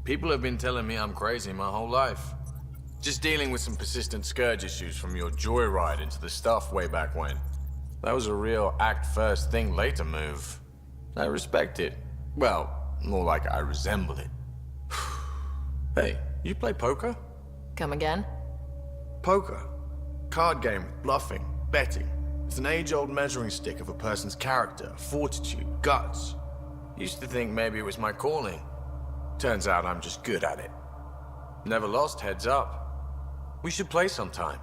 People have been telling me I'm crazy my whole life. Just dealing with some persistent scourge issues from your joyride into the stuff way back when. That was a real act first, think later move. I respect it. Well, more like I resemble it. Hey, you play poker? Come again? Poker. Card game with bluffing, betting. It's an age-old measuring stick of a person's character, fortitude, guts. Used to think maybe it was my calling. Turns out I'm just good at it. Never lost, heads up. We should play sometime.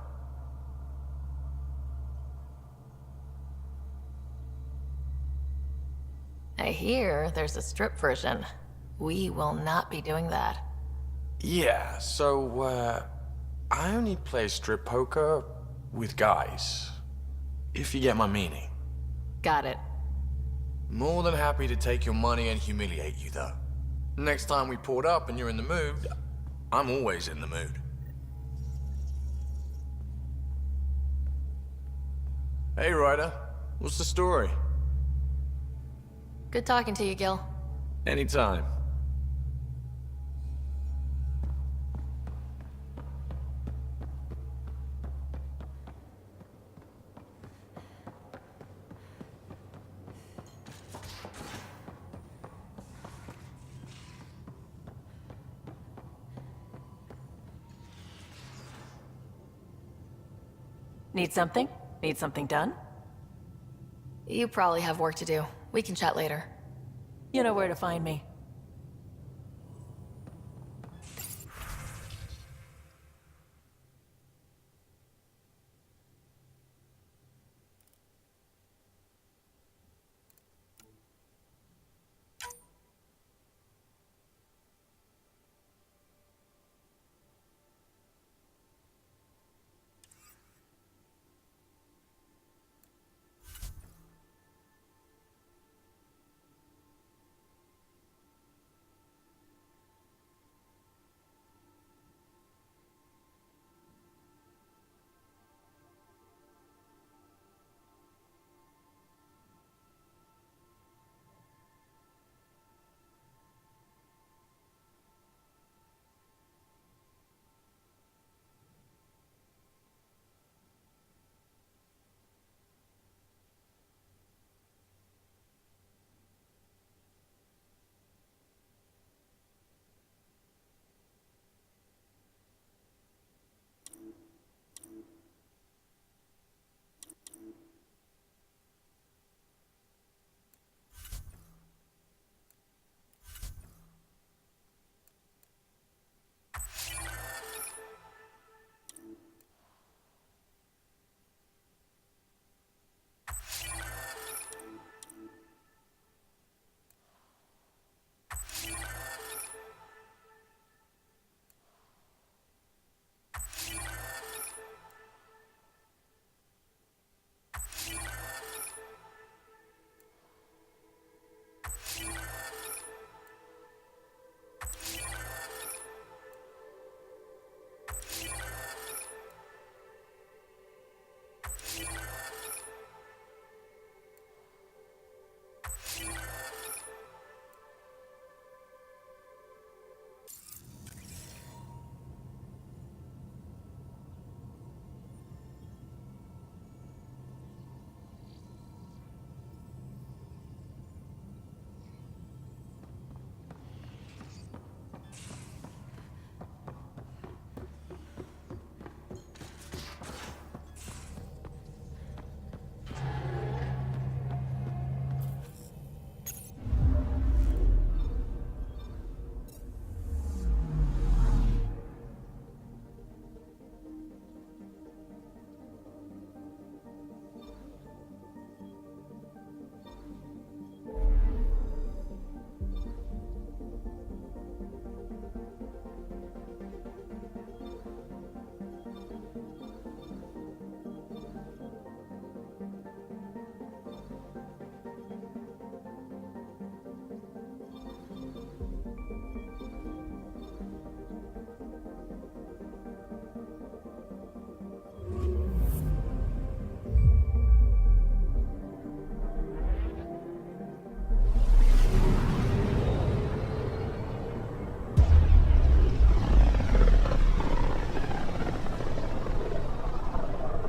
I hear there's a strip version. We will not be doing that. Yeah, so, I only play strip poker with guys. If you get my meaning. Got it. More than happy to take your money and humiliate you, though. Next time we port up and you're in the mood, I'm always in the mood. Hey, Ryder. What's the story? Good talking to you, Gil. Anytime. Need something? Need something done? You probably have work to do. We can chat later. You know where to find me.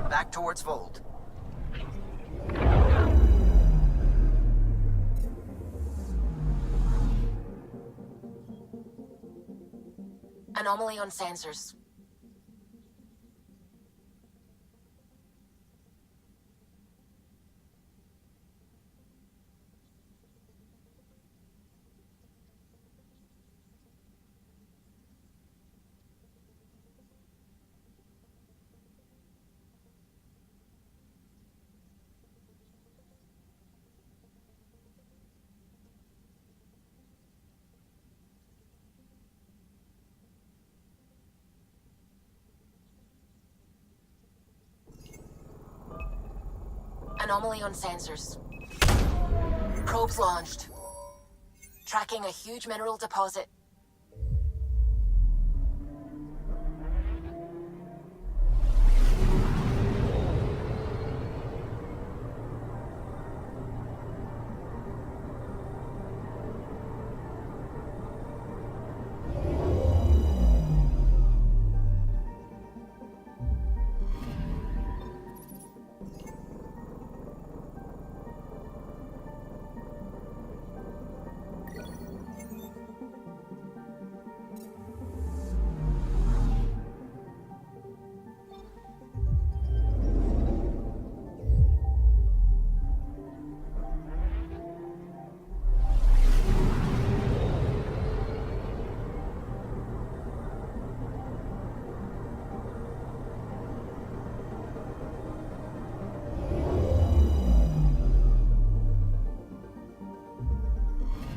Back towards Fold. Anomaly on sensors. Anomaly on sensors. Probes launched. Tracking a huge mineral deposit.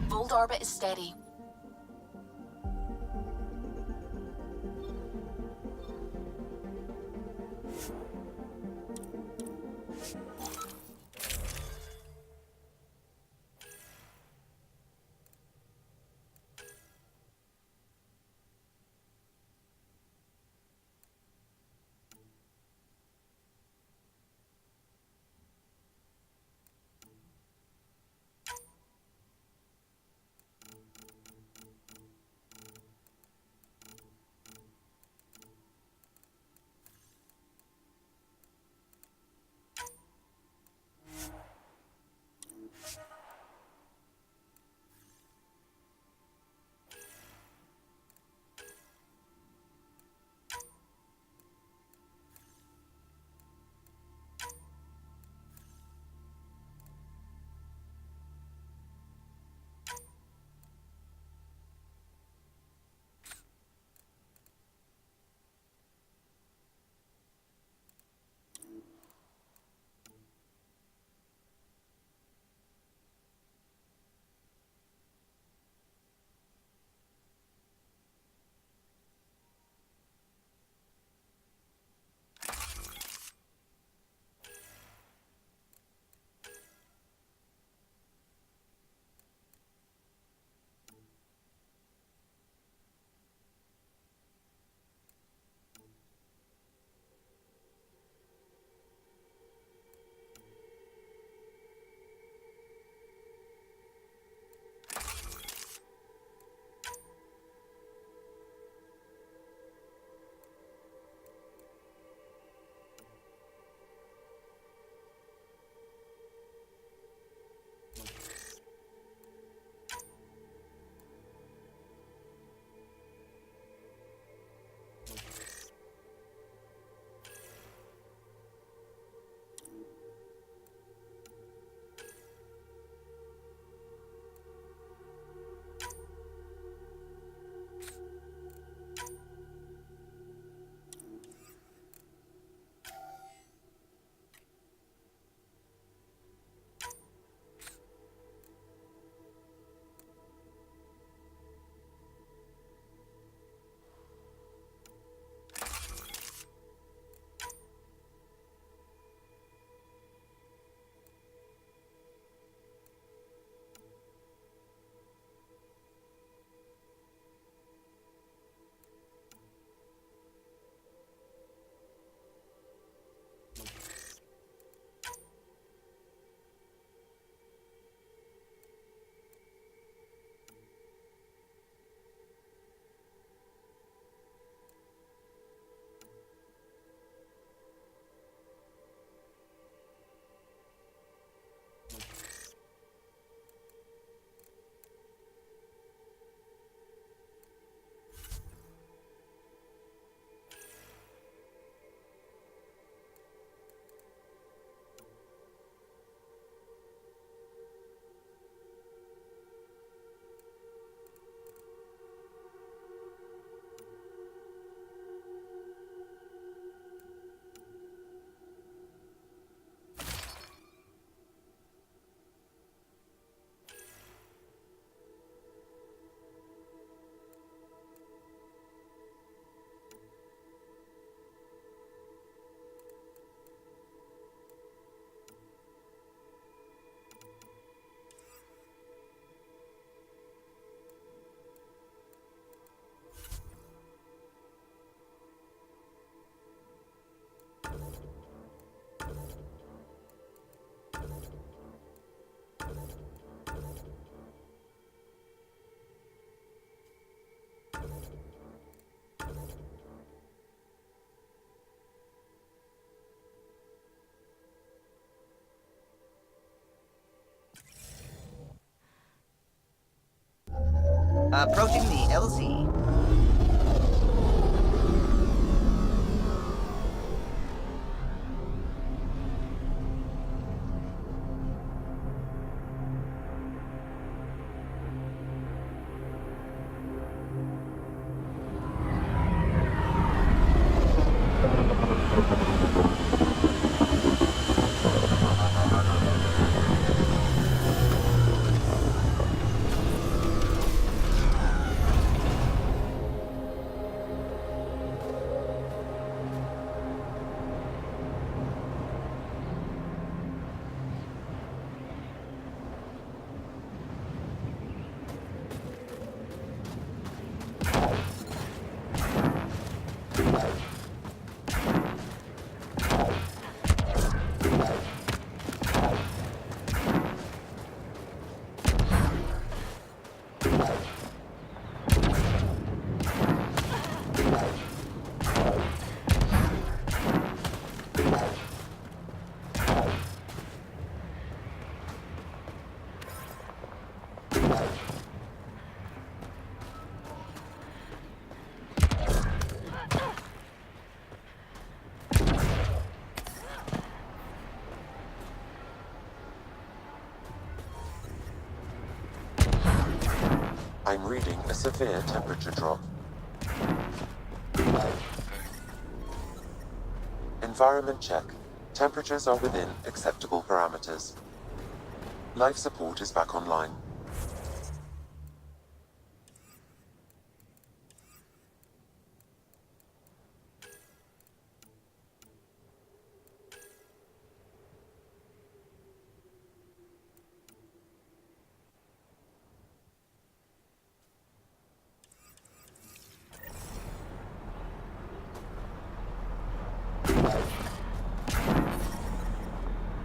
Fold orbit is steady. Approaching the LZ. I'm reading a severe temperature drop. Environment check. Temperatures are within acceptable parameters. Life support is back online.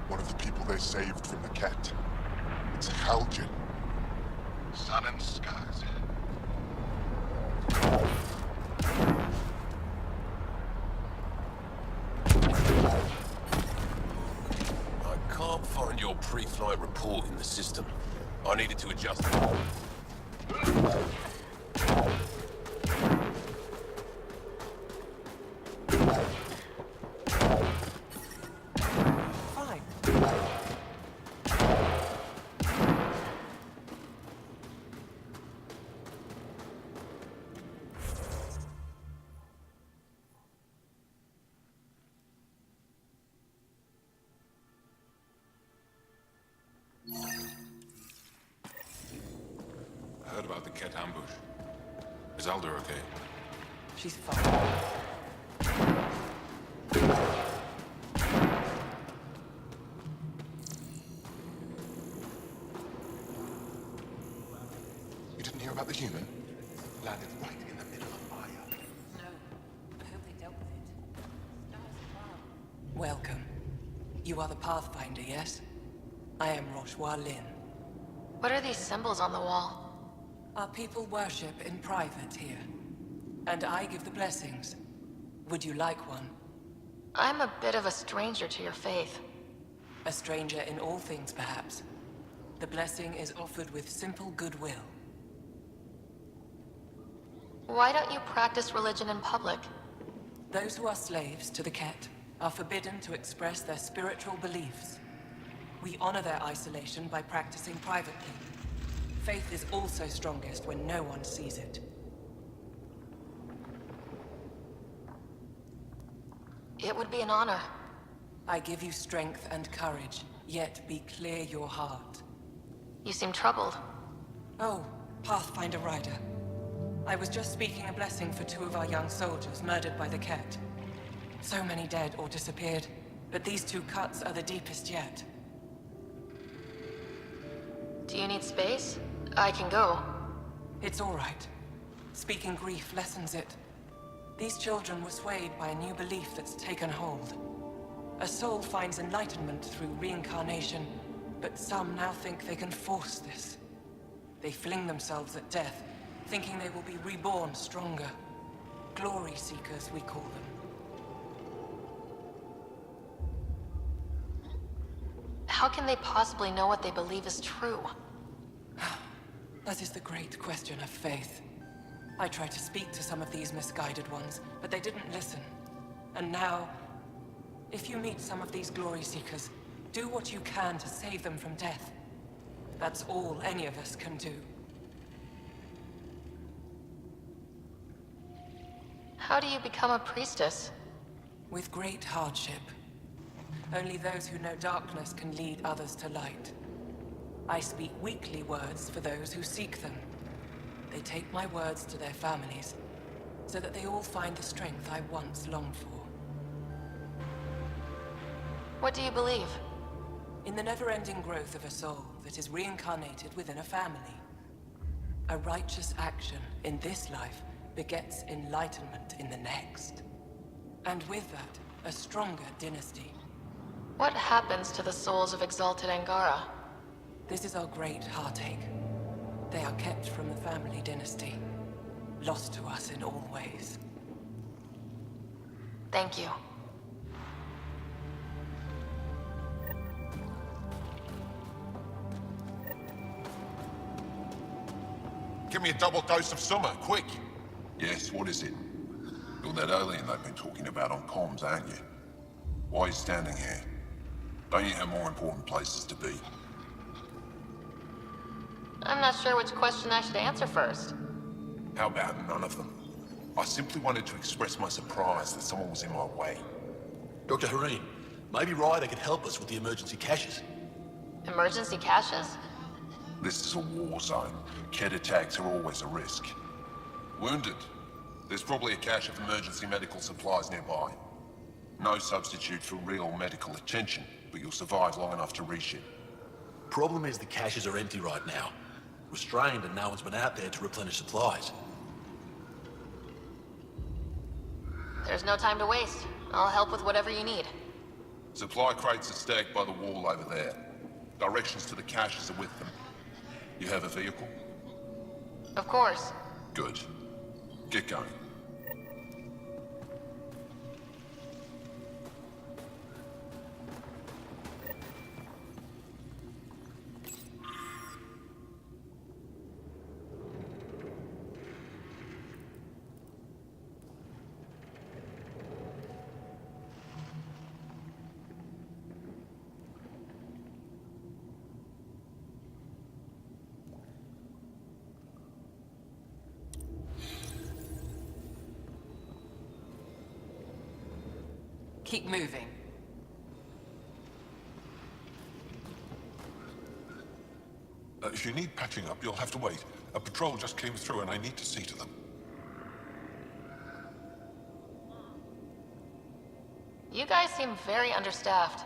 One of the people they saved from the Ket. It's Haljan. Sun and skies. I can't find your pre-flight report in the system. I needed to adjust it. Fine. I heard about the Ket ambush. Is Alder okay? She's fine. You didn't hear about the human? Landed right in the middle of Aya. No. I hope they dealt with it. Stars above. Welcome. You are the Pathfinder, yes? I am Roshua Lin. What are these symbols on the wall? Our people worship in private here. And I give the blessings. Would you like one? I'm a bit of a stranger to your faith. A stranger in all things, perhaps. The blessing is offered with simple goodwill. Why don't you practice religion in public? Those who are slaves to the Ket are forbidden to express their spiritual beliefs. We honor their isolation by practicing privately. Faith is also strongest when no one sees it. It would be an honor. I give you strength and courage, yet be clear your heart. You seem troubled. Oh, Pathfinder Rider. I was just speaking a blessing for 2 of our young soldiers murdered by the Ket. So many dead or disappeared, but these 2 cuts are the deepest yet. Do you need space? I can go. It's all right. Speaking grief lessens it. These children were swayed by a new belief that's taken hold. A soul finds enlightenment through reincarnation, but some now think they can force this. They fling themselves at death, thinking they will be reborn stronger. Glory seekers, we call them. How can they possibly know what they believe is true? That is the great question of faith. I tried to speak to some of these misguided ones, but they didn't listen. And now, if you meet some of these glory seekers, do what you can to save them from death. That's all any of us can do. How do you become a priestess? With great hardship. Only those who know darkness can lead others to light. I speak weekly words for those who seek them. They take my words to their families, so that they all find the strength I once longed for. What do you believe? In the never-ending growth of a soul that is reincarnated within a family. A righteous action in this life begets enlightenment in the next. And with that, a stronger dynasty. What happens to the souls of exalted Angara? This is our great heartache. They are kept from the family dynasty, lost to us in all ways. Thank you. Give me a double dose of summer, quick! Yes, what is it? You're that alien they've been talking about on comms, aren't you? Why are you standing here? Don't you have more important places to be? I'm not sure which question I should answer first. How about none of them? I simply wanted to express my surprise that someone was in my way. Dr. Hareen, maybe Ryder could help us with the emergency caches. Emergency caches? This is a war zone. Kett attacks are always a risk. Wounded. There's probably a cache of emergency medical supplies nearby. No substitute for real medical attention, but you'll survive long enough to reship. Problem is the caches are empty right now. Restrained and no one's been out there to replenish supplies. There's no time to waste. I'll help with whatever you need. Supply crates are stacked by the wall over there. Directions to the caches are with them. You have a vehicle? Of course. Good. Get going. Keep moving. If you need patching up, you'll have to wait. A patrol just came through and I need to see to them. You guys seem very understaffed.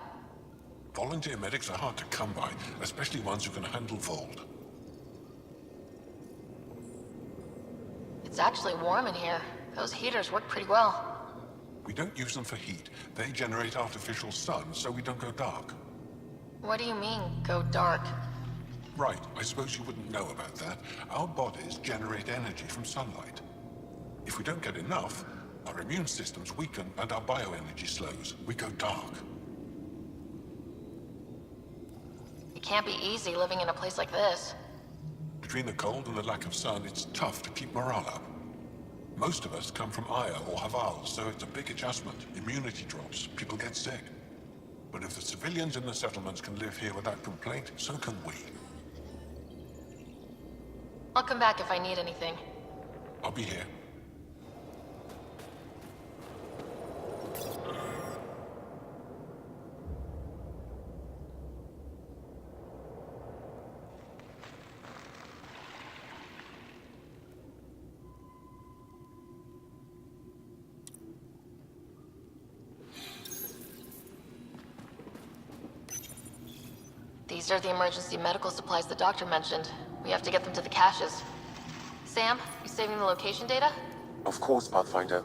Volunteer medics are hard to come by, especially ones who can handle Vold. It's actually warm in here. Those heaters work pretty well. We don't use them for heat. They generate artificial sun, so we don't go dark. What do you mean, go dark? Right, I suppose you wouldn't know about that. Our bodies generate energy from sunlight. If we don't get enough, our immune systems weaken and our bioenergy slows. We go dark. It can't be easy living in a place like this. Between the cold and the lack of sun, it's tough to keep morale up. Most of us come from Aya or Havarl, so it's a big adjustment. Immunity drops, people get sick. But if the civilians in the settlements can live here without complaint, so can we. I'll come back if I need anything. I'll be here. These are the emergency medical supplies the doctor mentioned. We have to get them to the caches. Sam, you saving the location data? Of course, Pathfinder.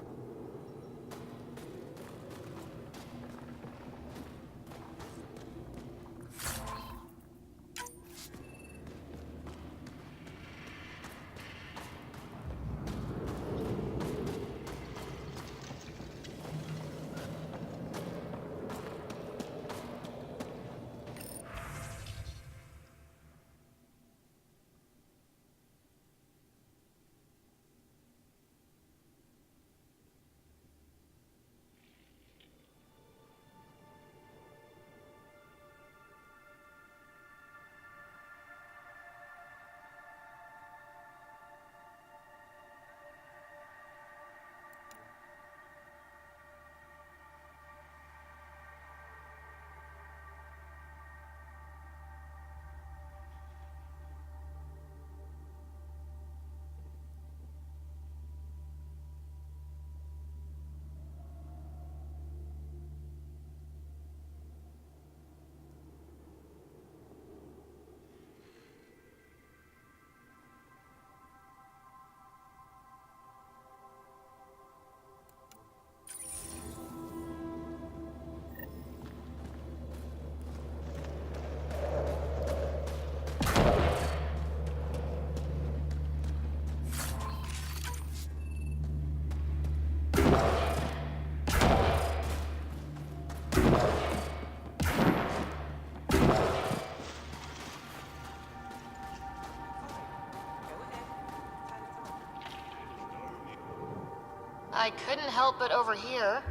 couldn't help but overhear.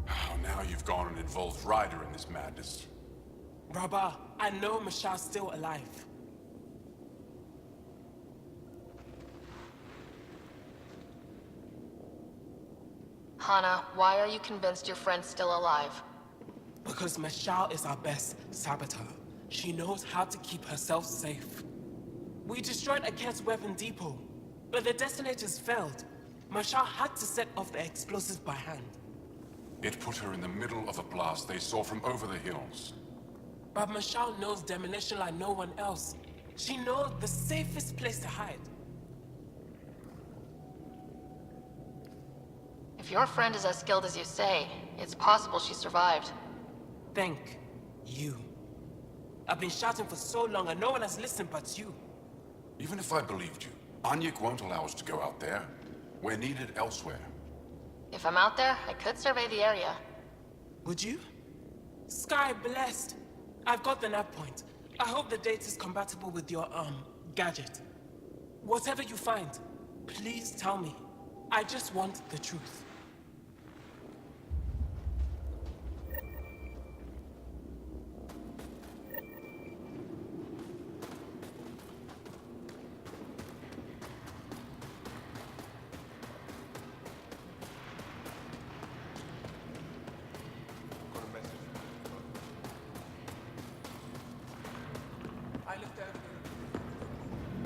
Oh, now you've gone and involved Ryder in this madness. Rabah, I know Michelle's still alive. Hana, why are you convinced your friend's still alive? Because Michelle is our best saboteur. She knows how to keep herself safe. We destroyed Aket's weapon depot, but the detonators failed. Michelle had to set off the explosives by hand. It put her in the middle of a blast they saw from over the hills. But Michelle knows demolition like no one else. She knows the safest place to hide. If your friend is as skilled as you say, it's possible she survived. Thank you. I've been shouting for so long and no one has listened but you. Even if I believed you, Anyek won't allow us to go out there. We're needed elsewhere. If I'm out there, I could survey the area. Would you? Sky blessed. I've got the nav point. I hope the data is compatible with your, gadget. Whatever you find, please tell me. I just want the truth.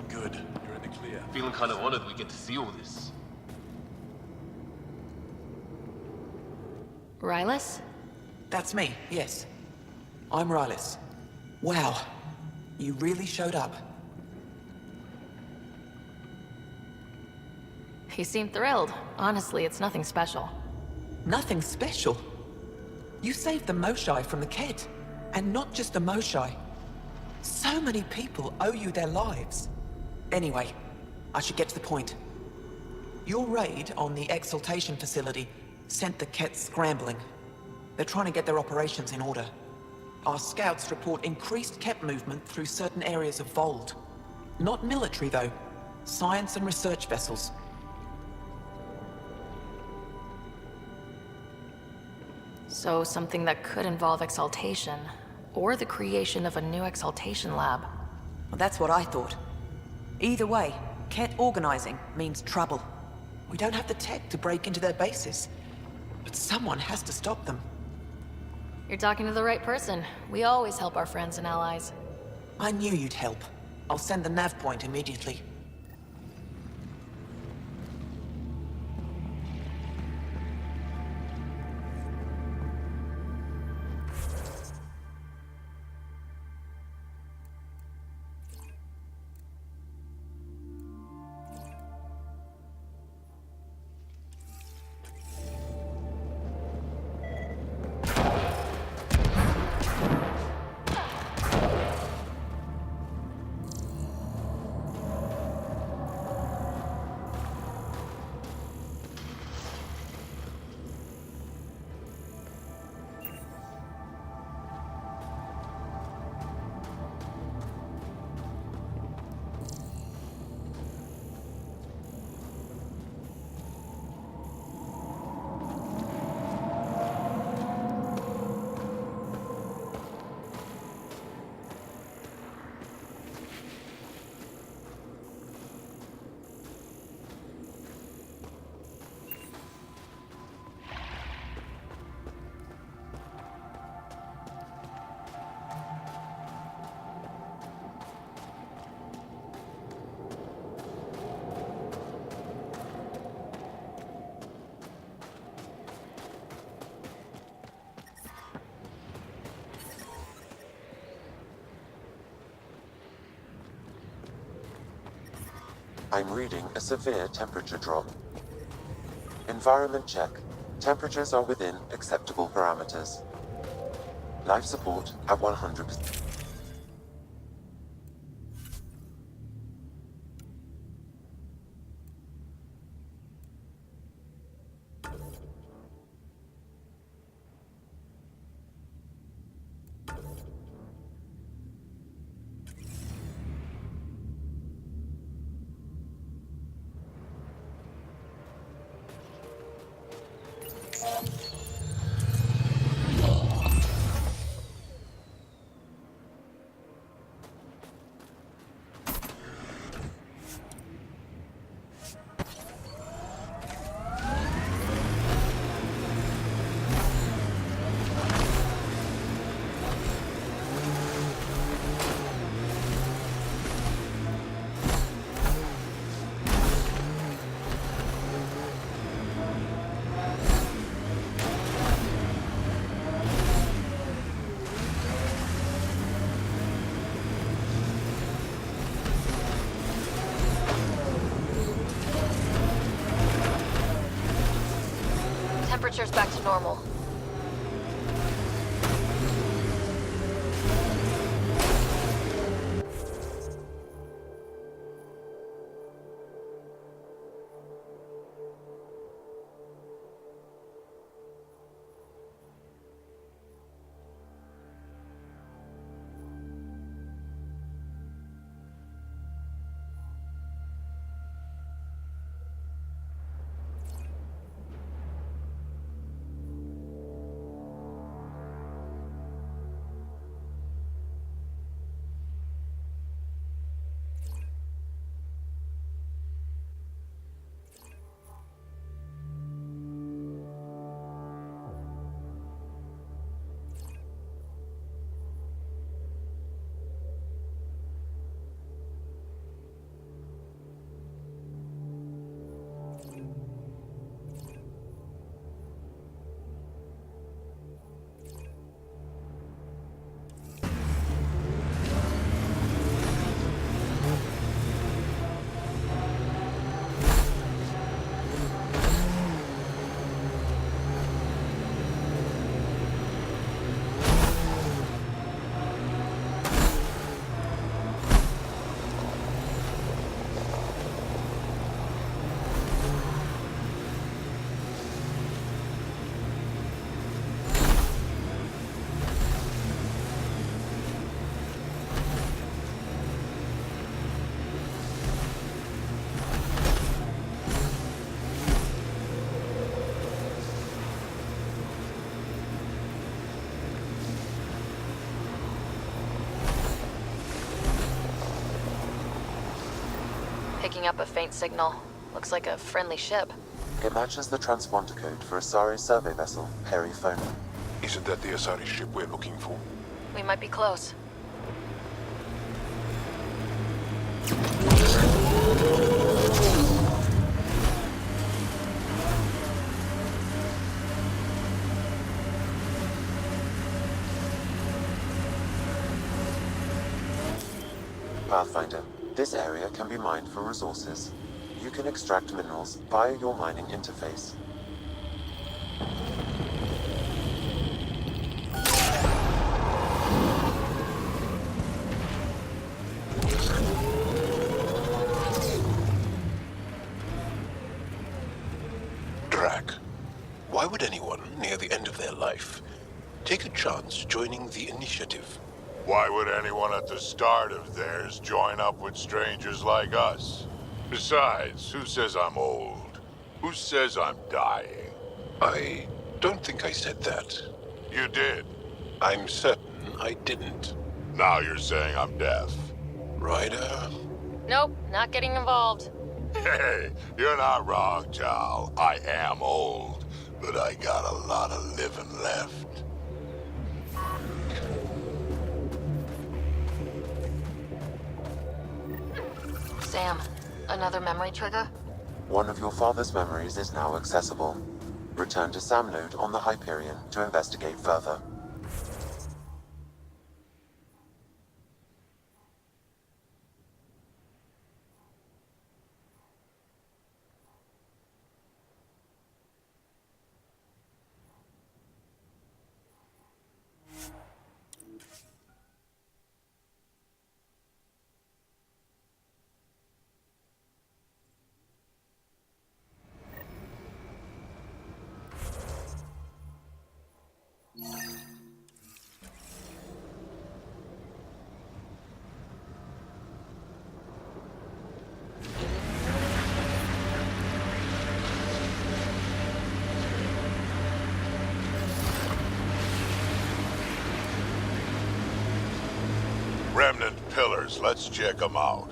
Good. You're in the clear. Feeling kind of honored we get to see all this. Rylus? That's me, yes. I'm Rylus. Wow. You really showed up. He seemed thrilled. Honestly, it's nothing special. Nothing special? You saved the Moshai from the Ked. And not just the Moshai. So many people owe you their lives. Anyway, I should get to the point. Your raid on the Exaltation facility sent the Kett scrambling. They're trying to get their operations in order. Our scouts report increased Kett movement through certain areas of Vold. Not military, though. Science and research vessels. So something that could involve Exaltation, or the creation of a new Exaltation lab. Well, that's what I thought. Either way, Kett organizing means trouble. We don't have the tech to break into their bases. But someone has to stop them. You're talking to the right person. We always help our friends and allies. I knew you'd help. I'll send the nav point immediately. I'm reading a severe temperature drop. Environment check. Temperatures are within acceptable parameters. Life support at 100%. back to normal. Picking up a faint signal. Looks like a friendly ship. It matches the transponder code for Asari survey vessel, Perifona. Isn't that the Asari ship we're looking for? We might be close. Pathfinder, this area can be mined for resources. You can extract minerals via your mining interface. Drac, why would anyone near the end of their life take a chance joining the initiative? Why would anyone at the start of theirs join up with strangers like us? Besides, who says I'm old? Who says I'm dying? I don't think I said that. You did. I'm certain I didn't. Now you're saying I'm deaf. Ryder? Nope, not getting involved. Hey, you're not wrong, Tal. I am old, but I got a lot of living left. Sam, another memory trigger? One of your father's memories is now accessible. Return to Sam node on the Hyperion to investigate further. Remnant pillars, let's check them out.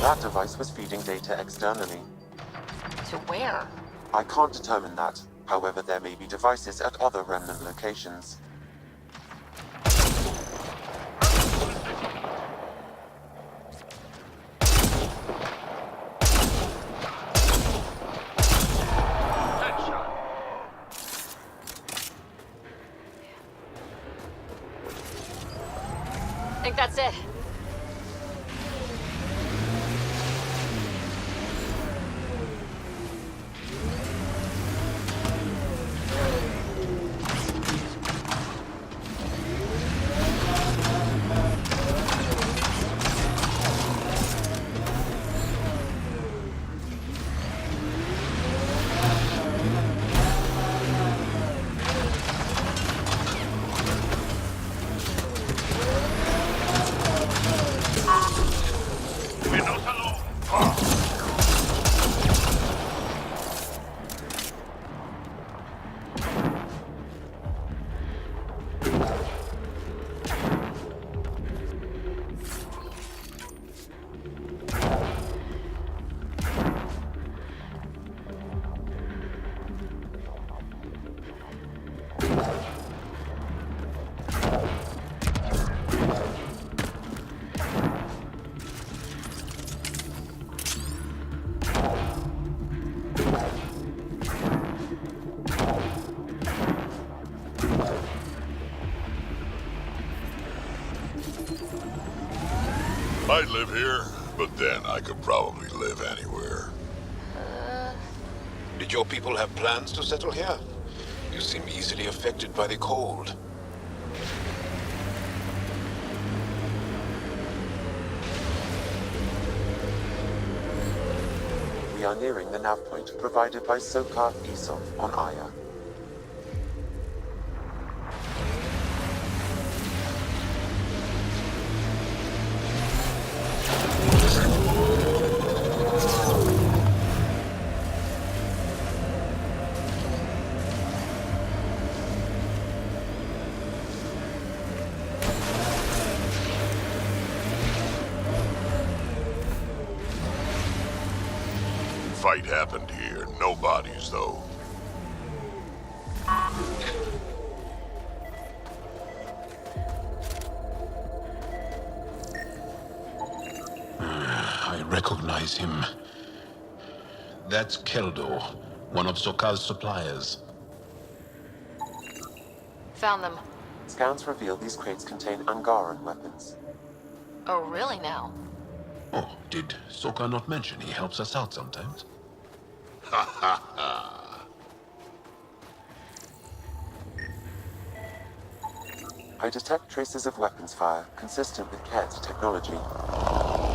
That device was feeding data externally. To where? I can't determine that. However, there may be devices at other remnant locations. I think that's it. I'd live here, but then I could probably live anywhere. Did your people have plans to settle here? You seem easily affected by the cold. We are nearing the nav point provided by Sokar Isov on Aya. Fight happened here. No bodies, though. I recognize him. That's Keldo, one of Sokal's suppliers. Found them. Scans reveal these crates contain Angaran weapons. Oh, really now? Oh, did Sokal not mention he helps us out sometimes? Ha ha ha. I detect traces of weapons fire consistent with Ket's technology.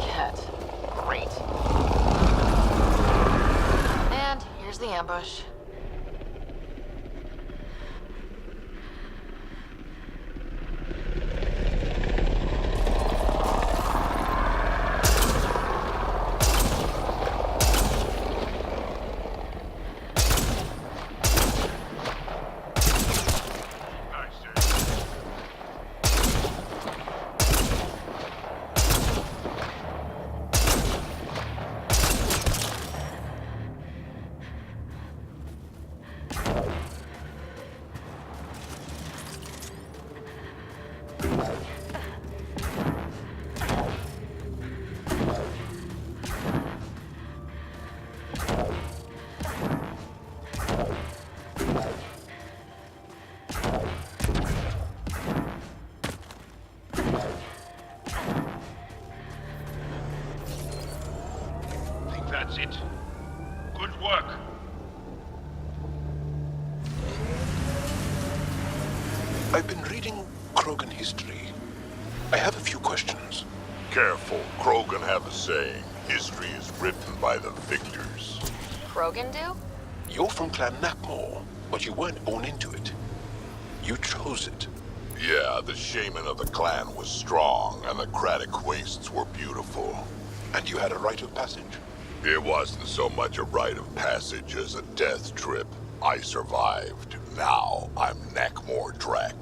Ket. Great. And here's the ambush. That's it. Good work. I've been reading Krogan history. I have a few questions. Careful. Krogan have a saying. History is written by the victors. Krogan do? You're from Clan Nakmor, but you weren't born into it. You chose it. Yeah, the shaman of the clan was strong, and the Kratic wastes were beautiful. And you had a rite of passage? It wasn't so much a rite of passage as a death trip. I survived. Now I'm Nakmor Drek.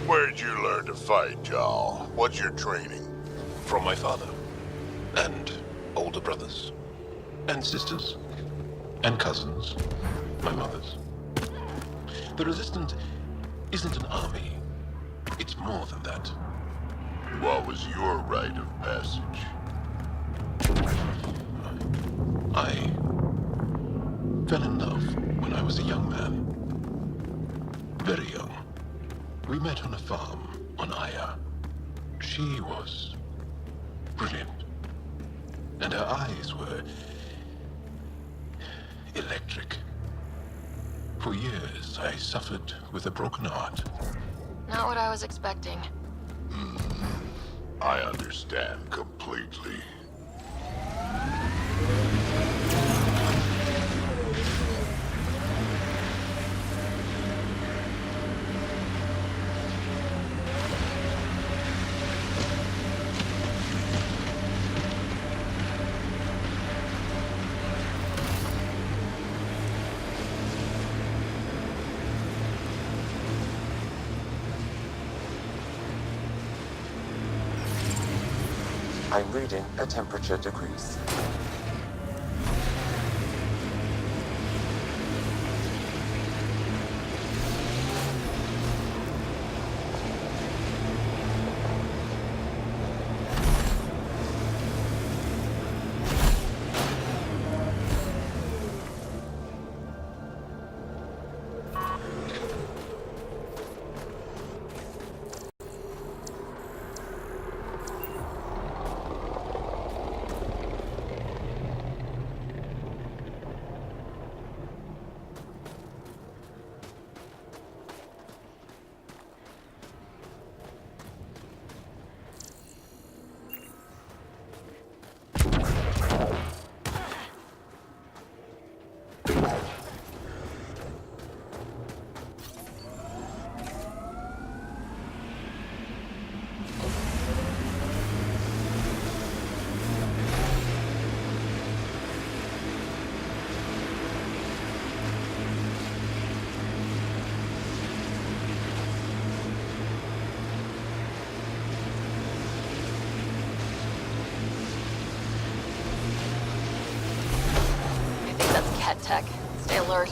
Where'd you learn to fight, Jarl? What's your training? From my father. And older brothers. And sisters. And cousins. My mother's. The Resistance isn't an army. It's more than that. What was your rite of passage? I fell in love when I was a young man. Very young. We met on a farm on Aya. She was brilliant. And her eyes were electric. For years, I suffered with a broken heart. Not what I was expecting. I understand completely. I'm reading a temperature decrease. Tech. Stay alert.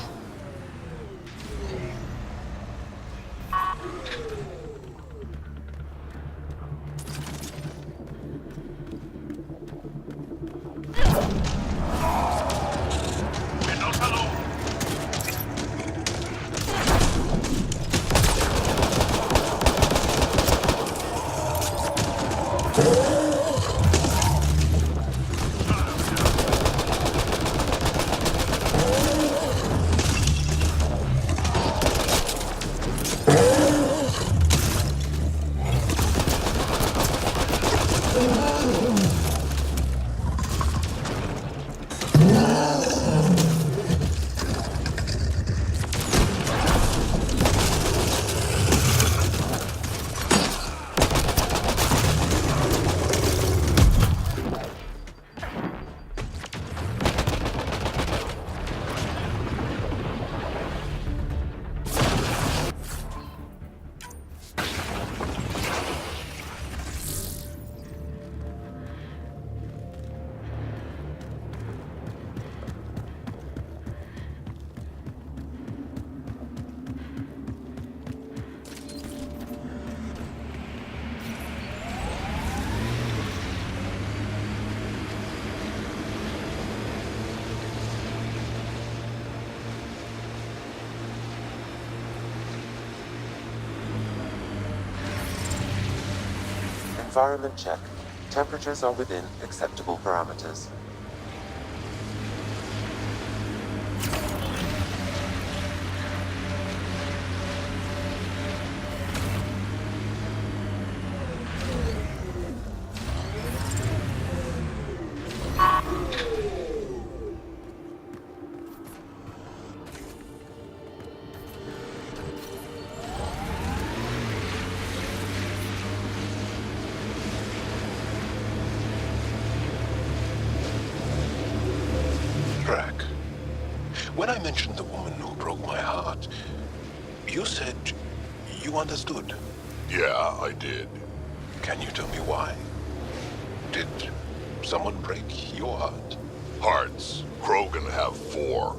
Environment check. Temperatures are within acceptable parameters. When I mentioned the woman who broke my heart, you said you understood. Yeah, I did. Can you tell me why? Did someone break your heart? Hearts. Krogan have 4.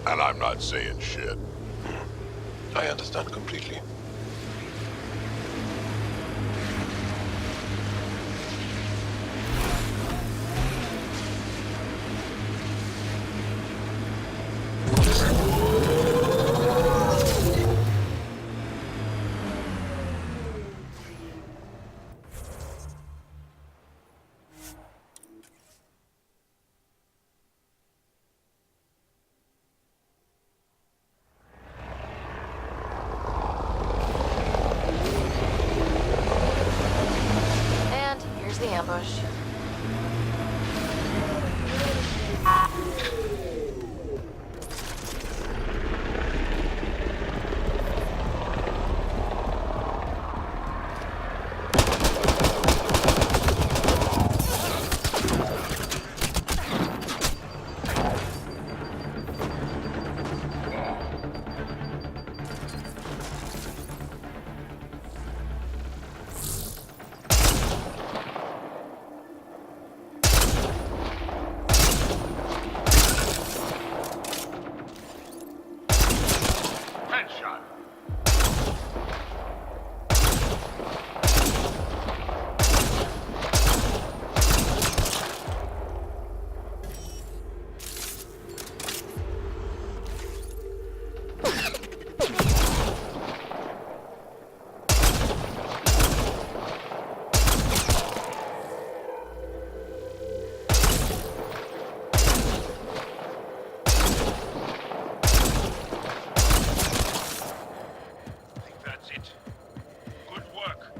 And I'm not saying shit. I understand completely. And here's the ambush. Headshot. That's it. Good work.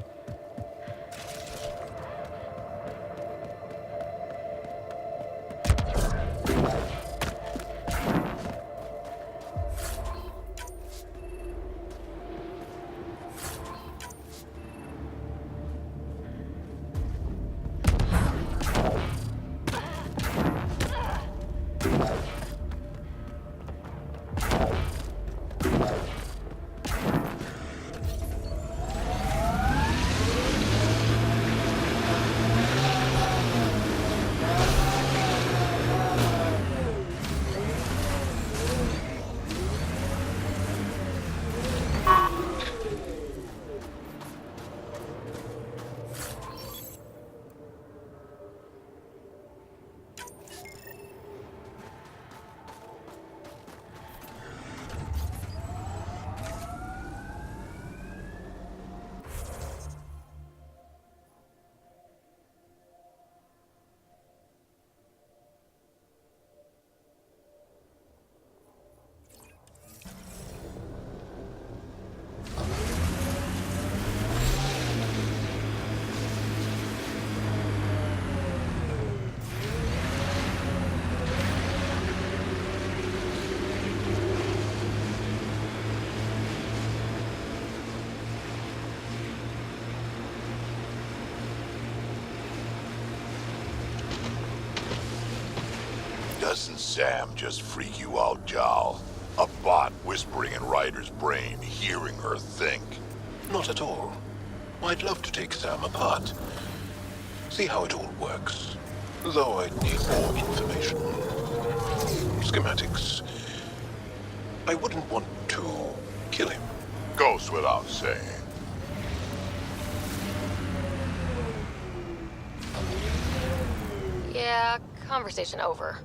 Doesn't Sam just freak you out, Jal? A bot whispering in Ryder's brain, hearing her think. Not at all. I'd love to take Sam apart. See how it all works. Though I'd need more information. Schematics. I wouldn't want to kill him. Goes without saying. Yeah, conversation over.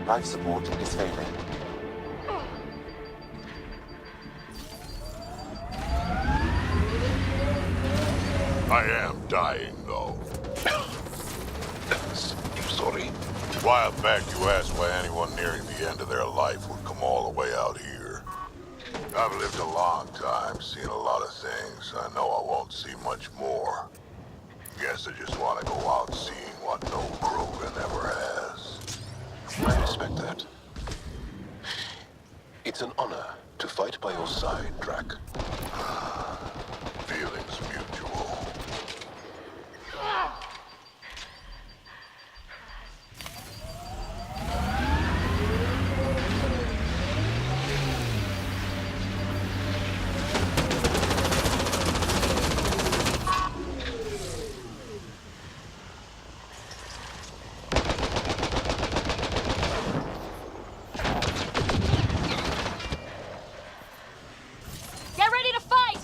Life support is failing. I am dying, though. Sorry? A while back, you asked why anyone nearing the end of their life would come all the way out here. I've lived a long time, seen a lot of things. I know I won't see much more. Guess I just want to go out seeing what no Krogan ever has. I respect that. It's an honor to fight by your side, Drac. Feelings mutual. Get ready to fight!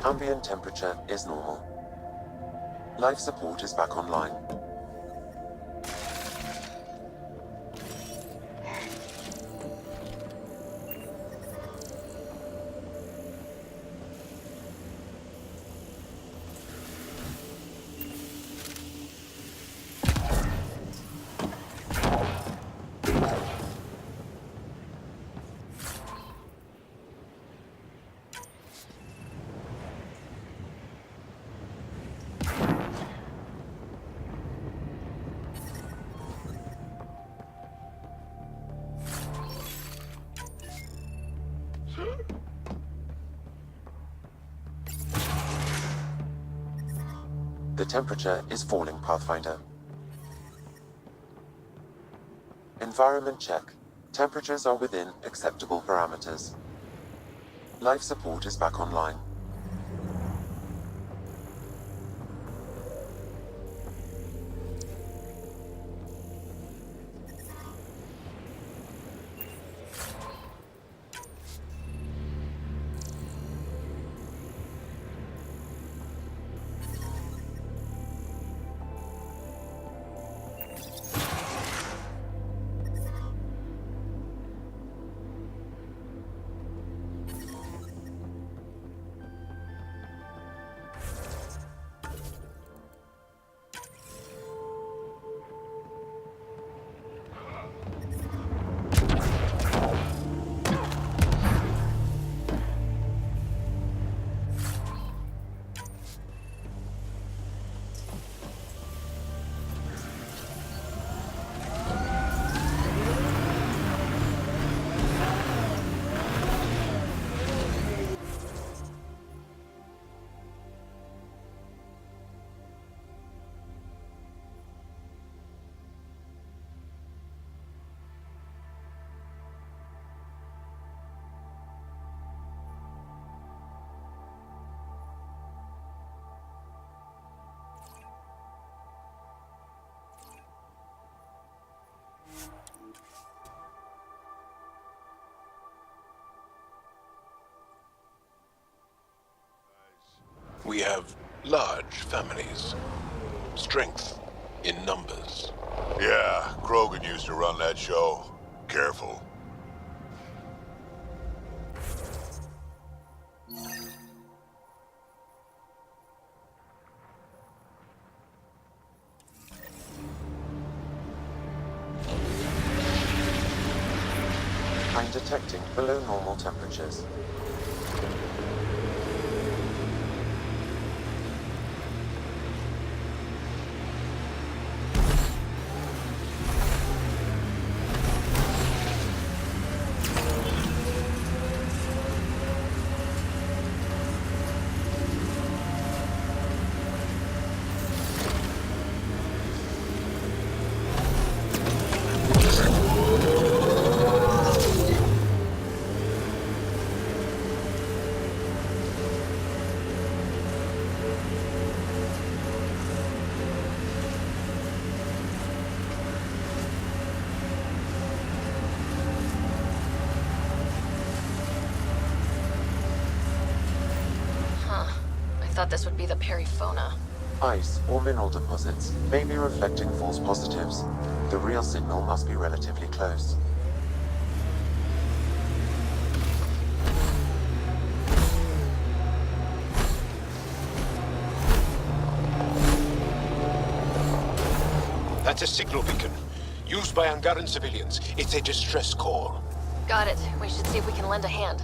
Ambient temperature is normal. Life support is back online. The temperature is falling, Pathfinder. Environment check. Temperatures are within acceptable parameters. Life support is back online. We have large families. Strength in numbers. Yeah, Krogan used to run that show. Careful. I'm detecting below normal temperatures. I thought this would be the periphona. Ice or mineral deposits may be reflecting false positives. The real signal must be relatively close. That's a signal beacon. Used by Angaran civilians. It's a distress call. Got it. We should see if we can lend a hand.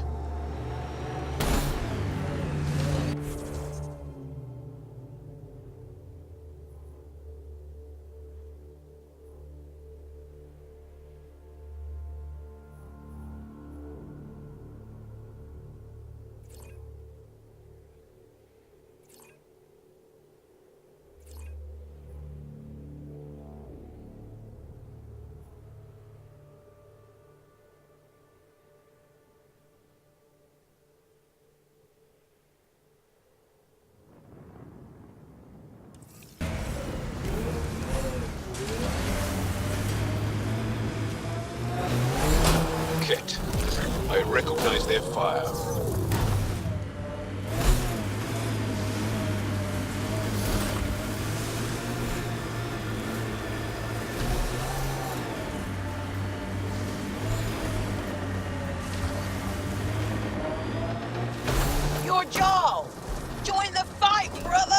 I recognize their fire. Your jaw! Join the fight, brother!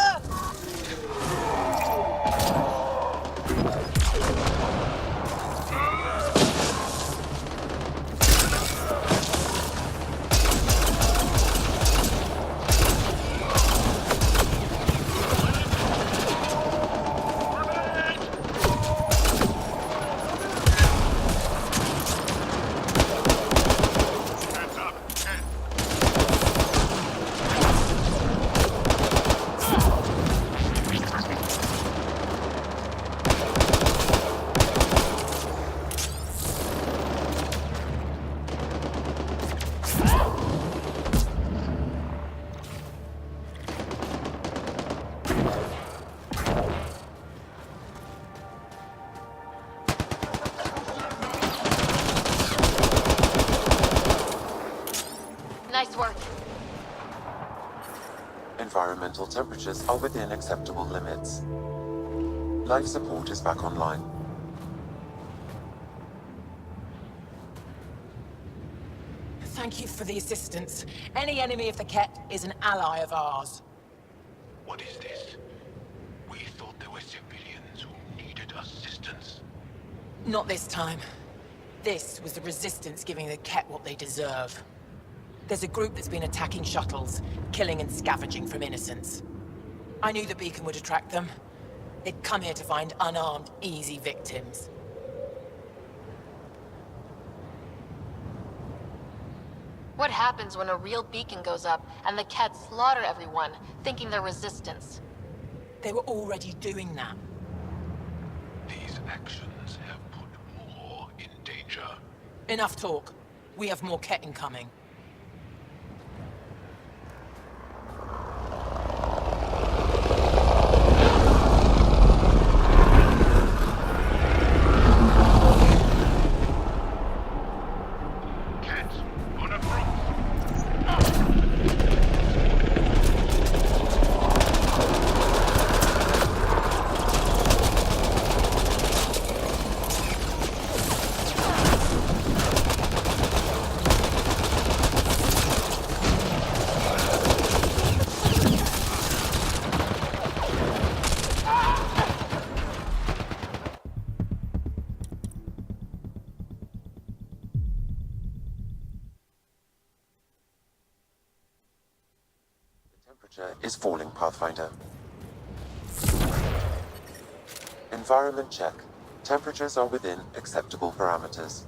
Hands up. Hands work. Environmental temperatures are within acceptable limits. Life support is back online. Thank you for the assistance. Any enemy of the Ket is an ally of ours. What is this? We thought there were civilians who needed assistance. Not this time. This was the Resistance giving the Ket what they deserve. There's a group that's been attacking shuttles, killing and scavenging from innocents. I knew the beacon would attract them. They'd come here to find unarmed, easy victims. What happens when a real beacon goes up and the Ket slaughter everyone, thinking they're Resistance? They were already doing that. These actions have put more in danger. Enough talk. We have more Ket incoming. Is falling, Pathfinder. Environment check. Temperatures are within acceptable parameters.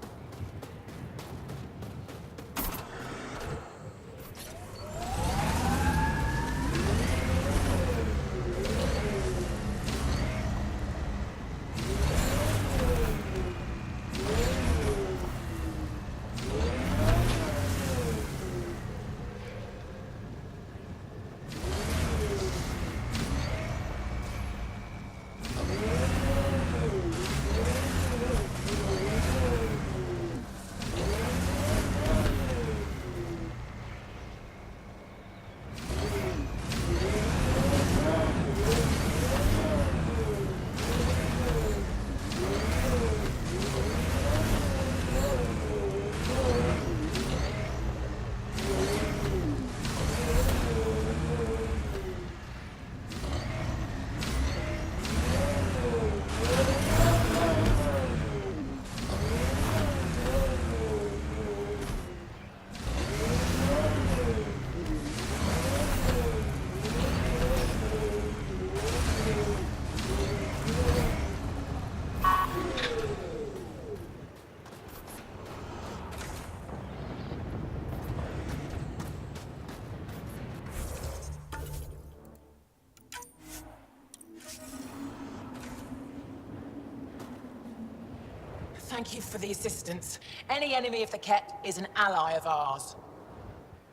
Thank you for the assistance. Any enemy of the Ket is an ally of ours.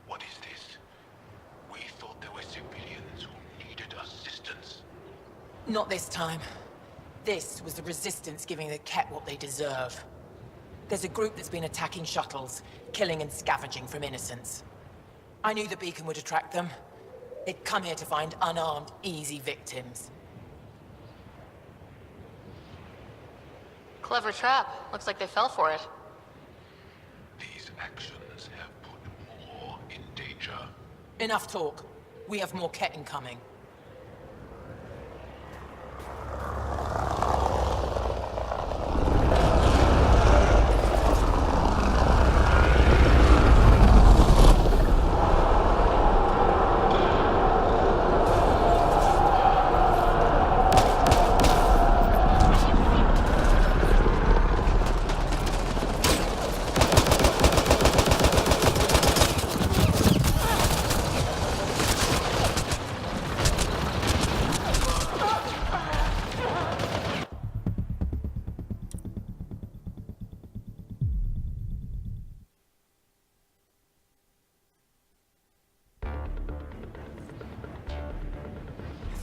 What is this? We thought there were civilians who needed assistance. Not this time. This was the Resistance giving the Ket what they deserve. There's a group that's been attacking shuttles, killing and scavenging from innocents. I knew the beacon would attract them. They'd come here to find unarmed, easy victims. Clever trap. Looks like they fell for it. These actions have put more in danger. Enough talk. We have more Ket incoming.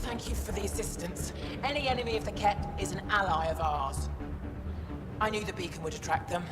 Thank you for the assistance. Any enemy of the Ket is an ally of ours. I knew the beacon would attract them.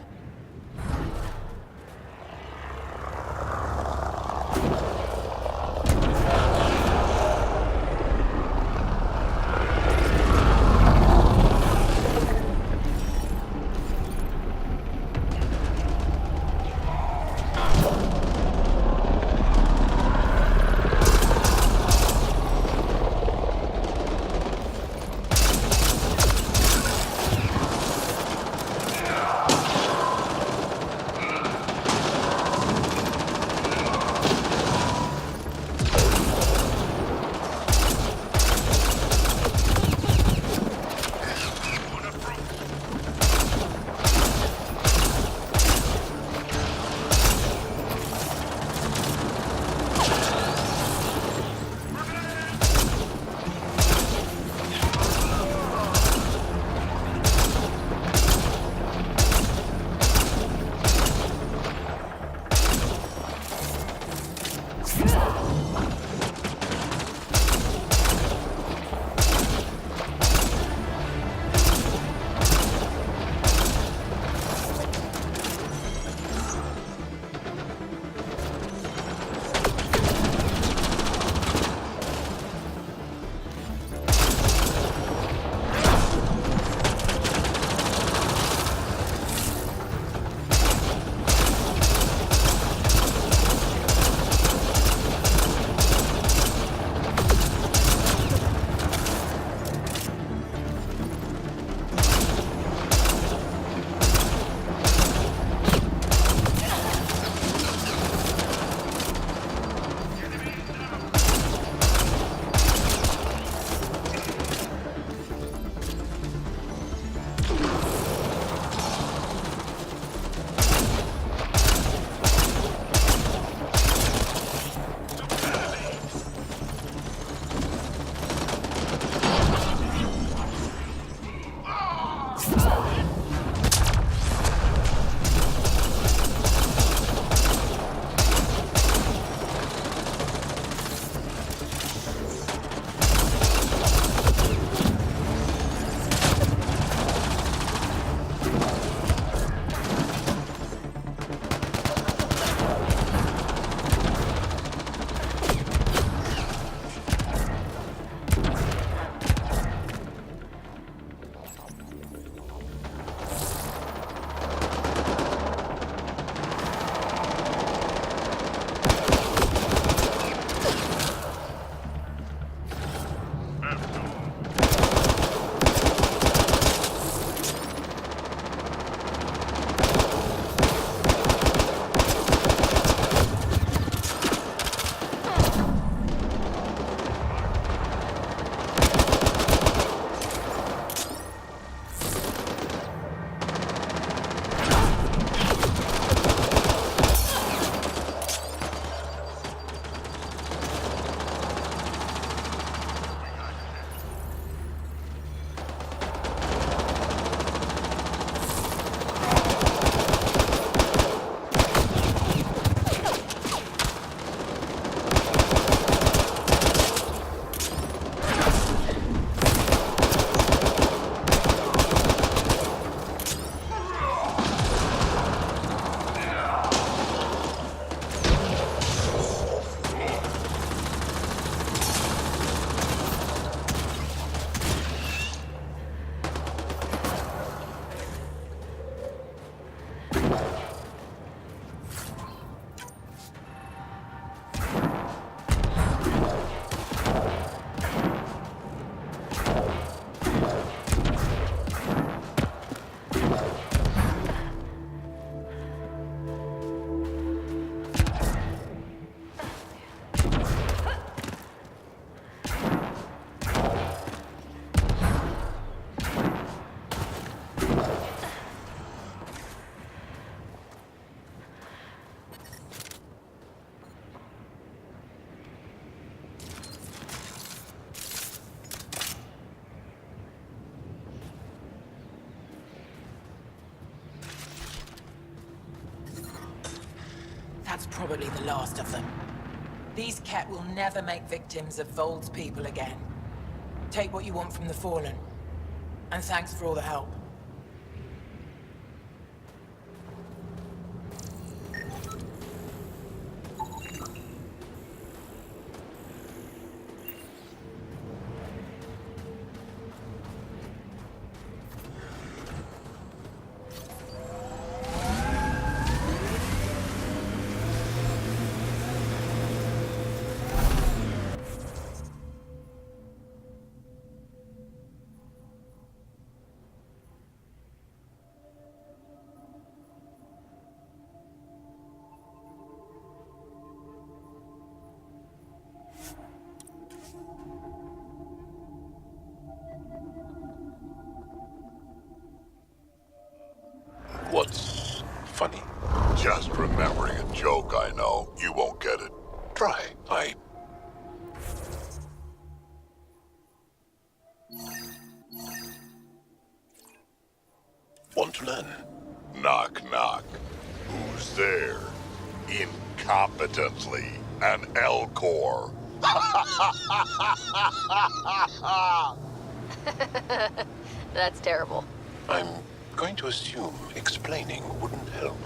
probably the last of them. These Ket will never make victims of Vold's people again. Take what you want from the Fallen. And thanks for all the help. What's funny? Just remembering a joke I know. You won't get it. Try. I... want to learn. Knock, knock. Who's there? Incompetently. An Elcor. That's terrible. I'm going to assume explaining wouldn't help.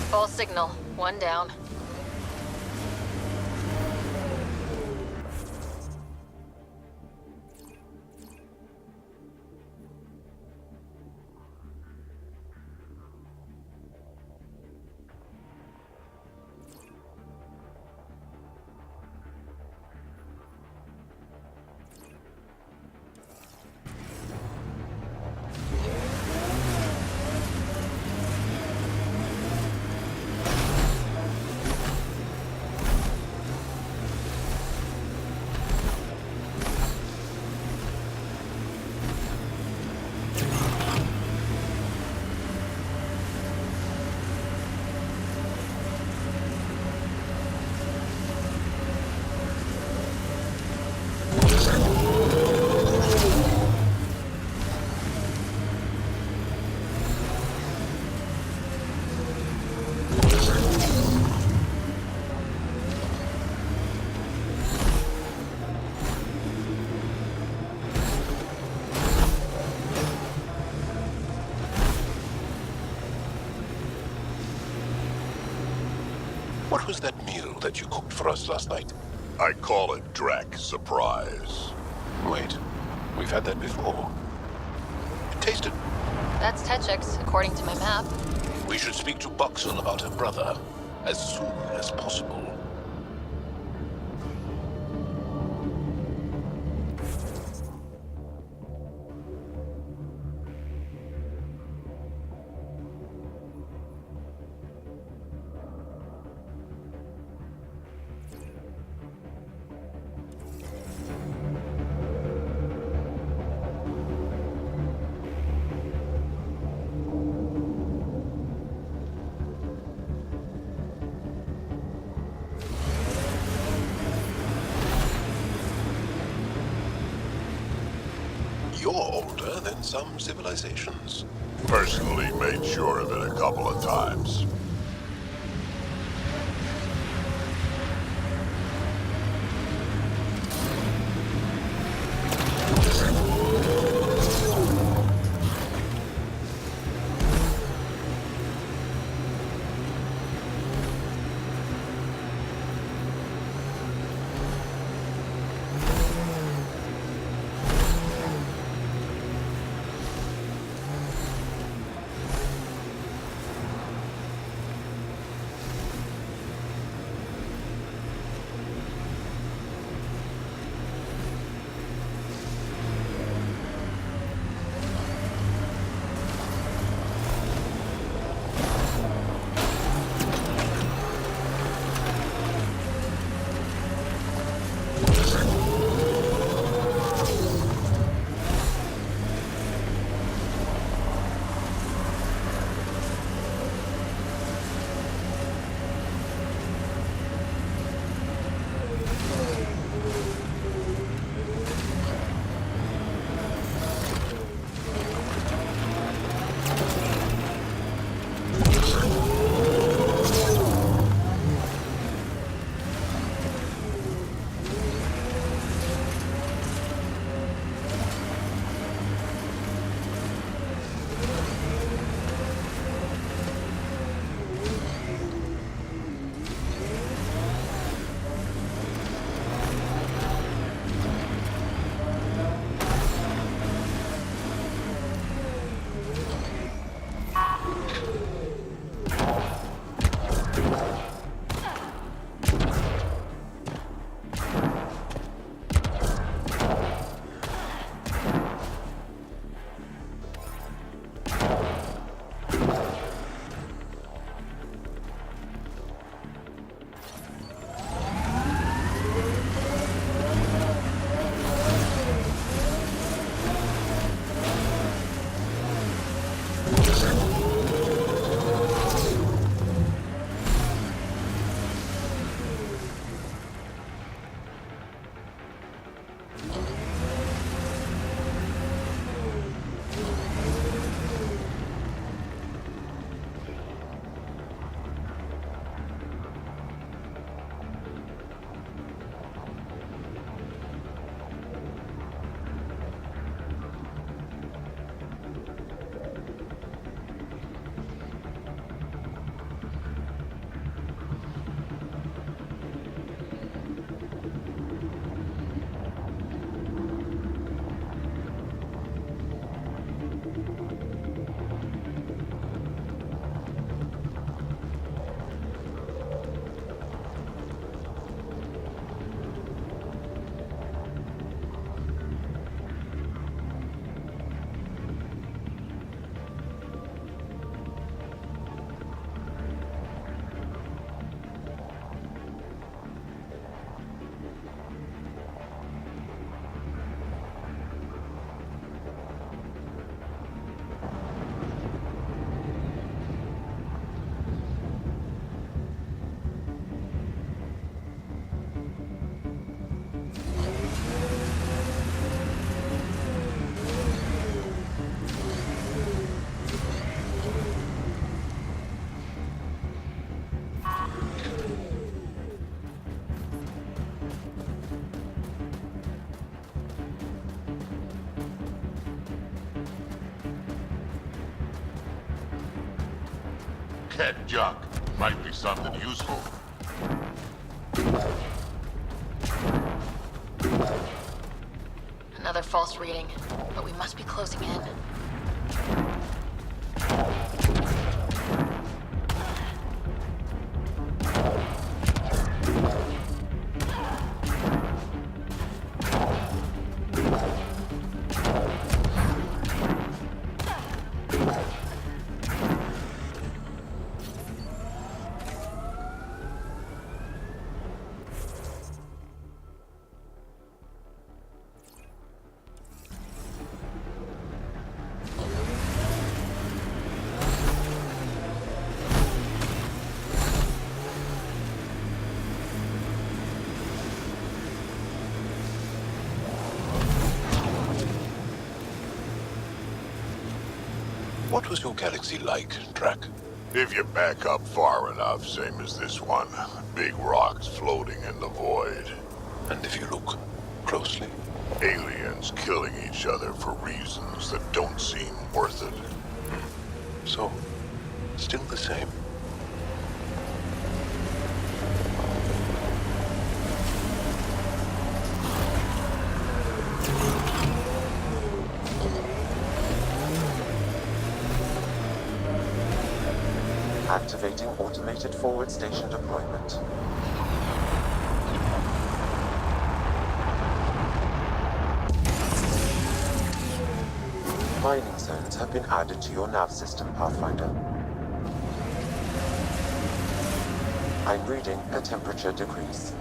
Full signal. One down. What was that meal that you cooked for us last night? I call it Drek Surprise. Wait, we've had that before. Taste it. That's Techix, according to my map. We should speak to Buxton about her brother as soon as possible. You're older than some civilizations. Personally made sure of it a couple of times. Cat junk. Might be something useful. Another false reading, but we must be closing in. What was your galaxy like, Drac? If you back up far enough, same as this one. Big rocks floating in the void. And if you look closely? Aliens killing each other for reasons that don't seem worth it. So, still the same. Activating automated forward station deployment. Mining zones have been added to your nav system, Pathfinder. I'm reading a temperature decrease.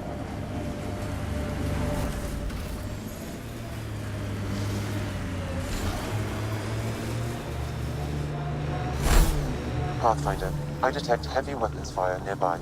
Pathfinder, I detect heavy weapons fire nearby.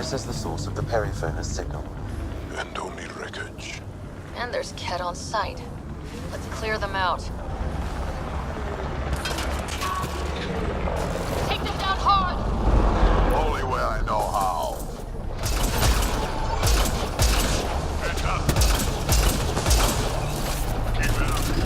This is the source of the periphone's signal. And only wreckage. And there's Ket on site. Let's clear them out. Take them down hard! Only way I know how. Heads up. Keep it up.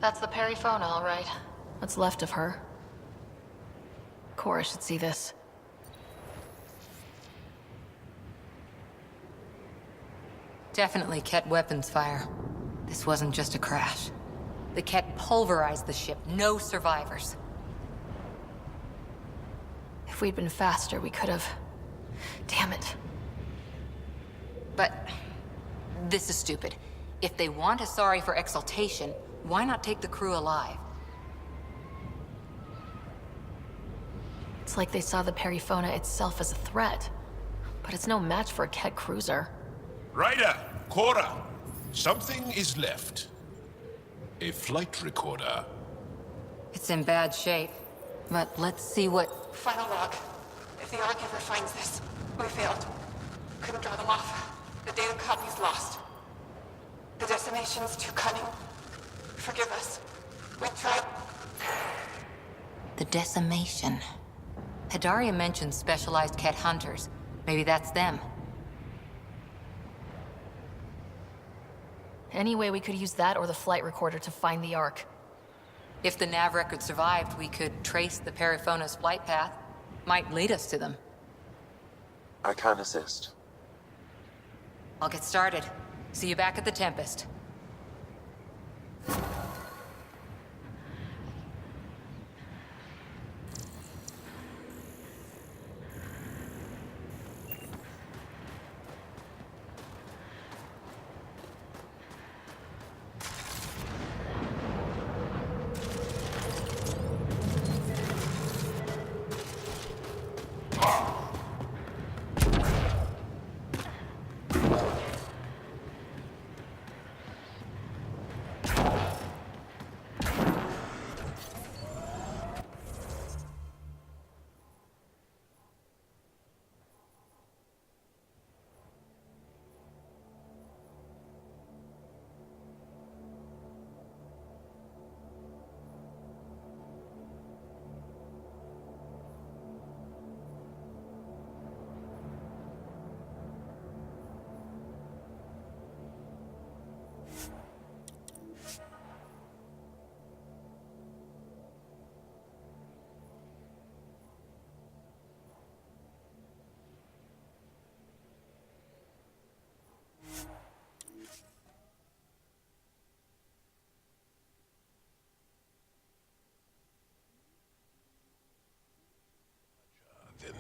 That's the Perifona, all right. What's left of her. Cora should see this. Definitely Ket weapons fire. This wasn't just a crash. The Ket pulverized the ship. No survivors. If we'd been faster, we could have... Damn it. But... this is stupid. If they want Asari for exaltation, why not take the crew alive? It's like they saw the Perifona itself as a threat. But it's no match for a Ket cruiser. Ryder, Cora, something is left. A flight recorder. It's in bad shape. But let's see what... Final log. If the Ark ever finds this, we failed. Couldn't draw them off. The data copy's lost. The decimation's too cunning. Forgive us. We tried. The decimation. Hidaria mentioned specialized Ket hunters. Maybe that's them. Anyway, we could use that or the flight recorder to find the Ark. If the nav record survived, we could trace the Perifona's flight path. Might lead us to them. I can assist. I'll get started. See you back at the Tempest.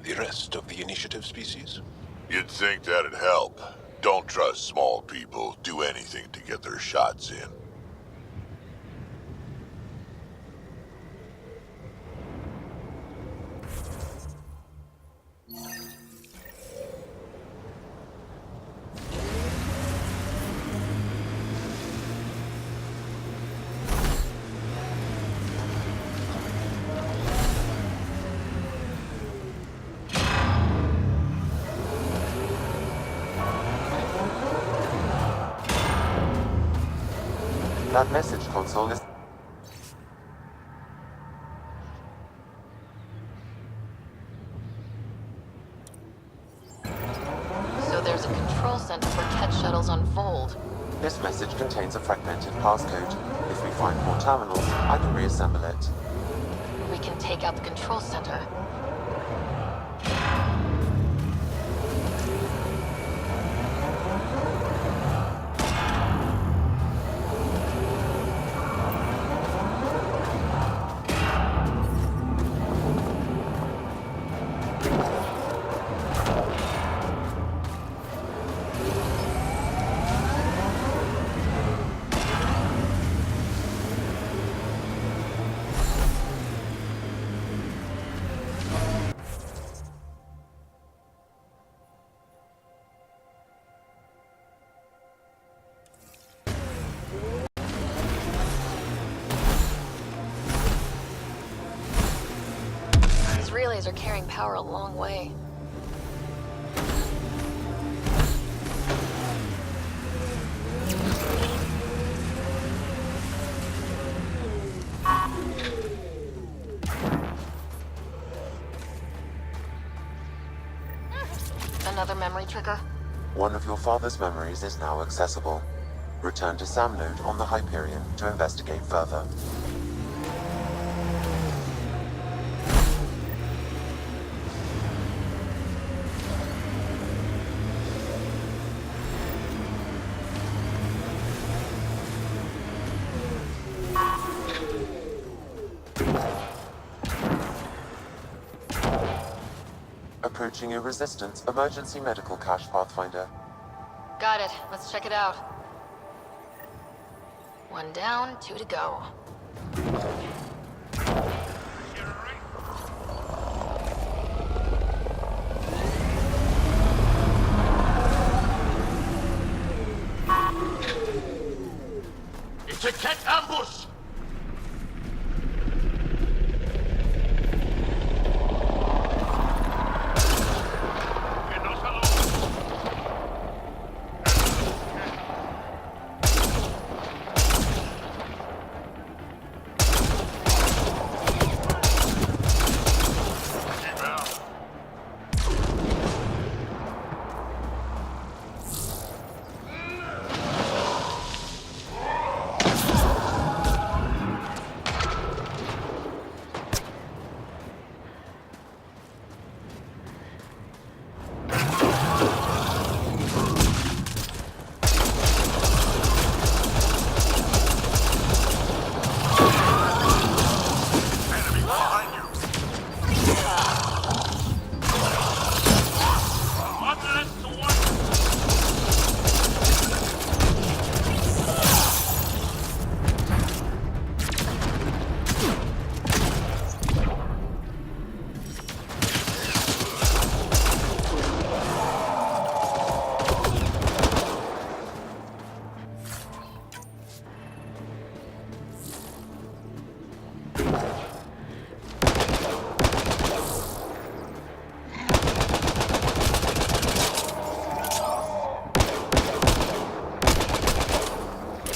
the rest of the initiative species? You'd think that'd help. Don't trust small people. Do anything to get their shots in. That message console is... So there's a control center for Ket shuttles on Vold. This message contains a fragmented passcode. If we find more terminals, I can reassemble it. We can take out the control center. Relays are carrying power a long way. Another memory trigger? One of your father's memories is now accessible. Return to Sam node on the Hyperion to investigate further. Approaching a Resistance emergency medical cache, Pathfinder. Got it. Let's check it out. One down, 2 to go. It's a Ket ambush!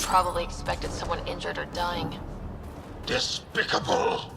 Probably expected someone injured or dying. Despicable!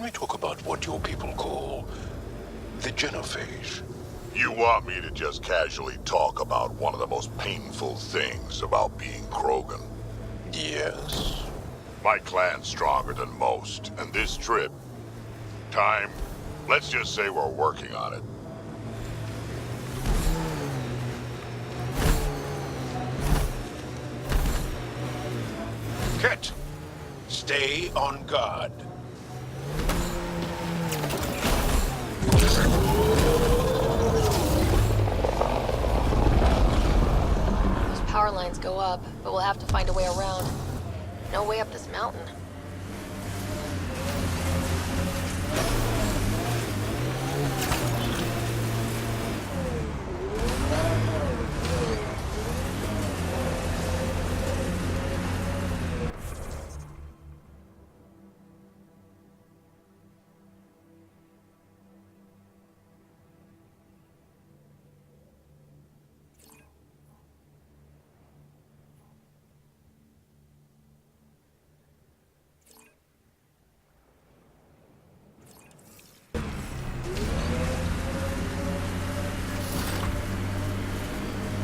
we talk about what your people call the genophage? You want me to just casually talk about one of the most painful things about being Krogan? Yes. My clan's stronger than most, and this trip... let's just say we're working on it. Ket, stay on guard. Those power lines go up, but we'll have to find a way around. No way up this mountain.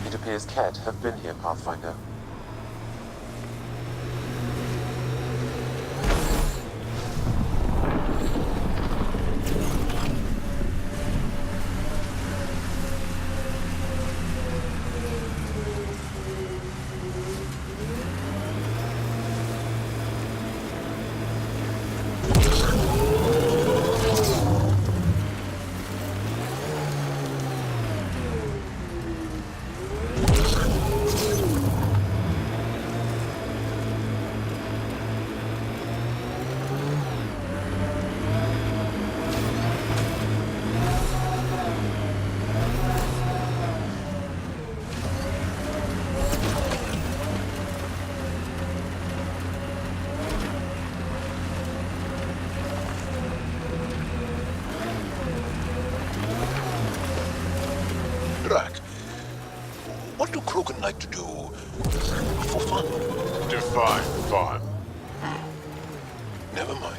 It appears Ket have been here, Pathfinder. Drac, what do Krogan like to do for fun? Define fun. Never mind.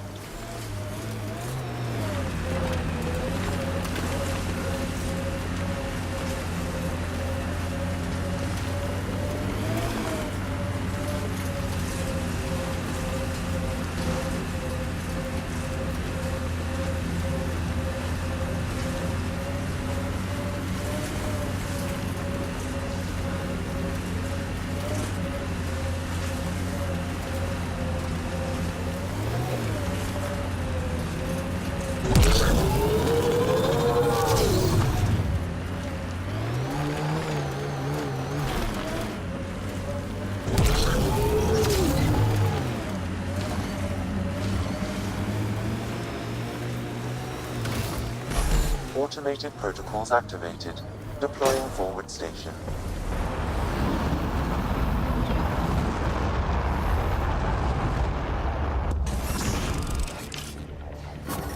Automated protocols activated. Deploying forward station.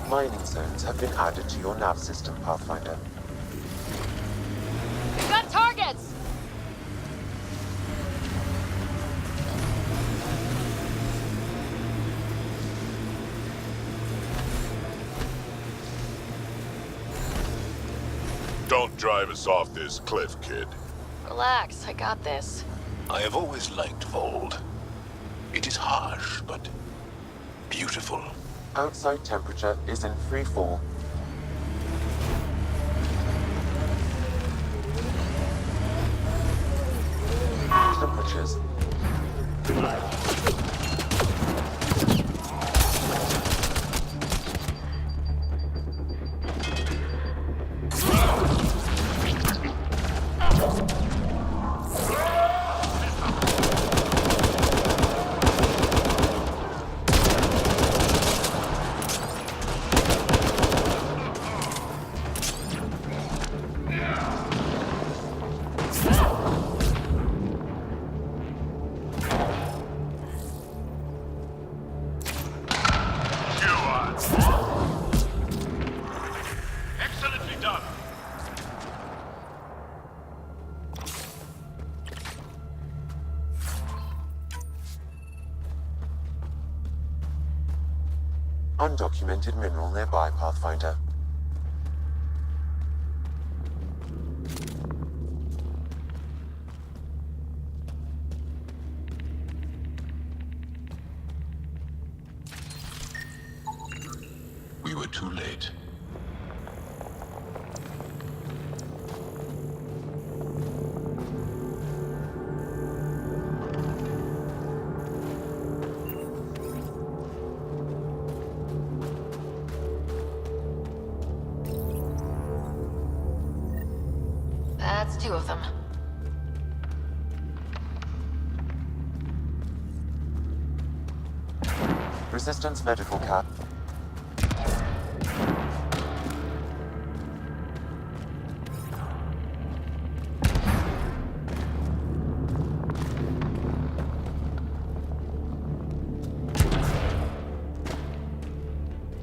Mining zones have been added to your nav system, Pathfinder. We've got targets! Don't drive us off this cliff, kid. Relax, I got this. I have always liked Vold. It is harsh, but beautiful. Outside temperature is in free fall. Temperatures. Undocumented mineral nearby, Pathfinder. We were too late. That's 2 of them. Resistance medical cap.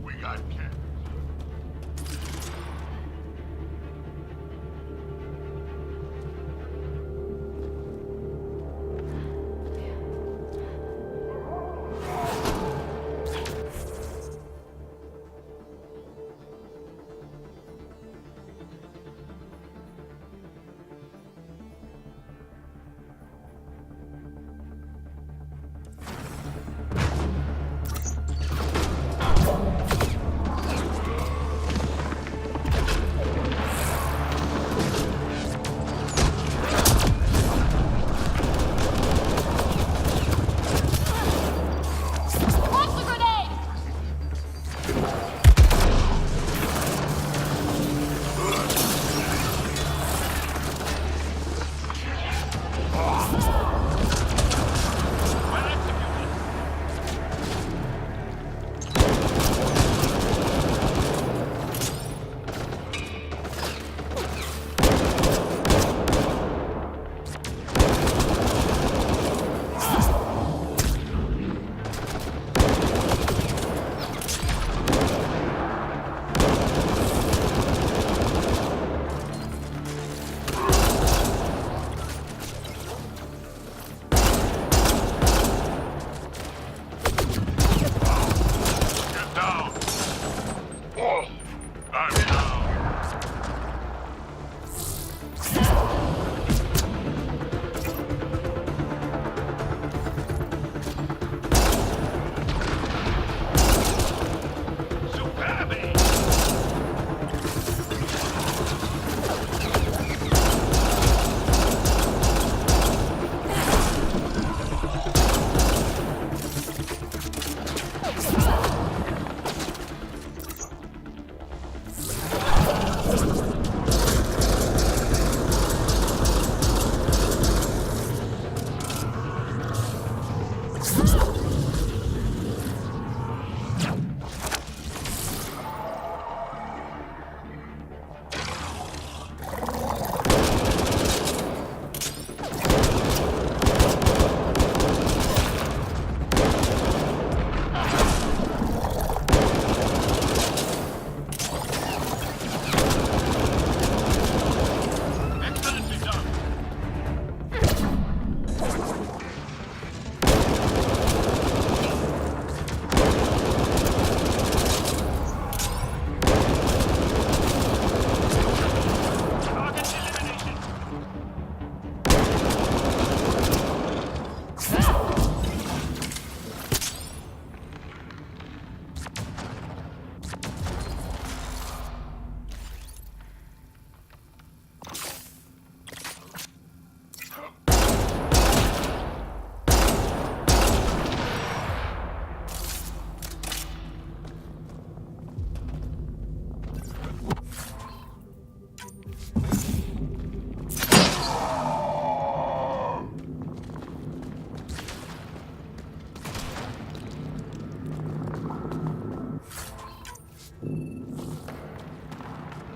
We got Cat.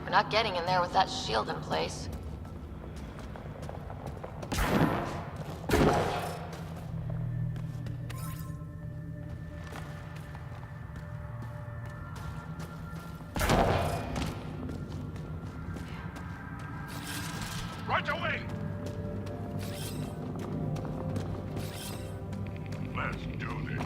We're not getting in there with that shield in place. Right away! Let's do this.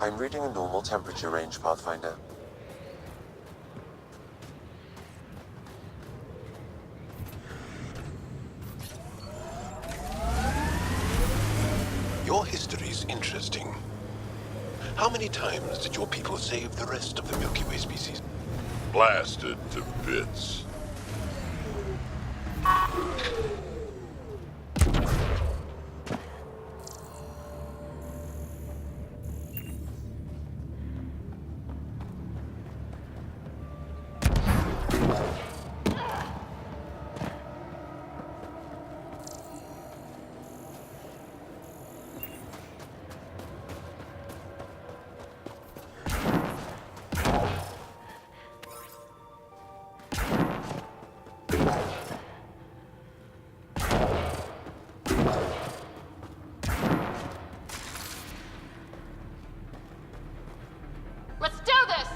I'm reading a normal temperature range, Pathfinder. Your history's interesting. How many times did your people save the rest of the Milky Way species? Blasted to bits. Let's do this!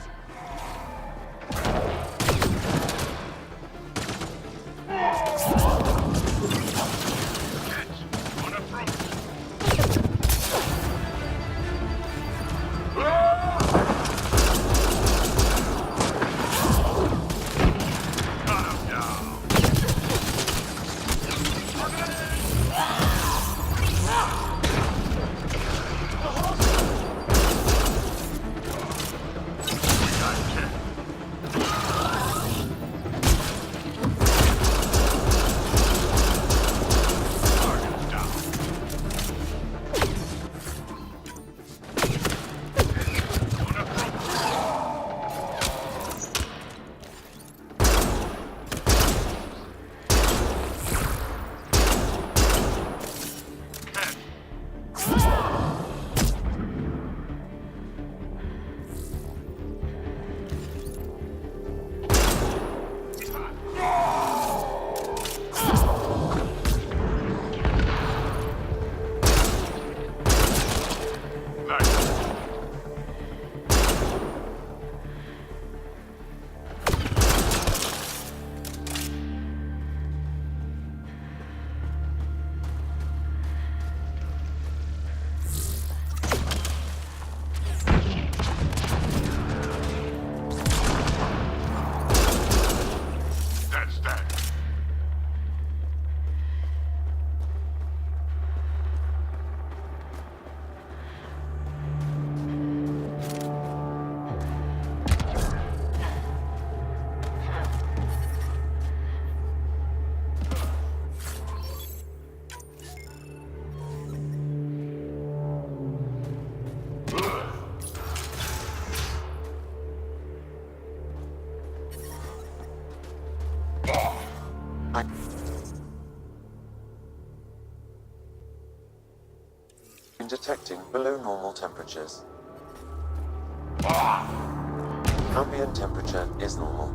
I'm detecting below normal temperatures. Ambient temperature is normal.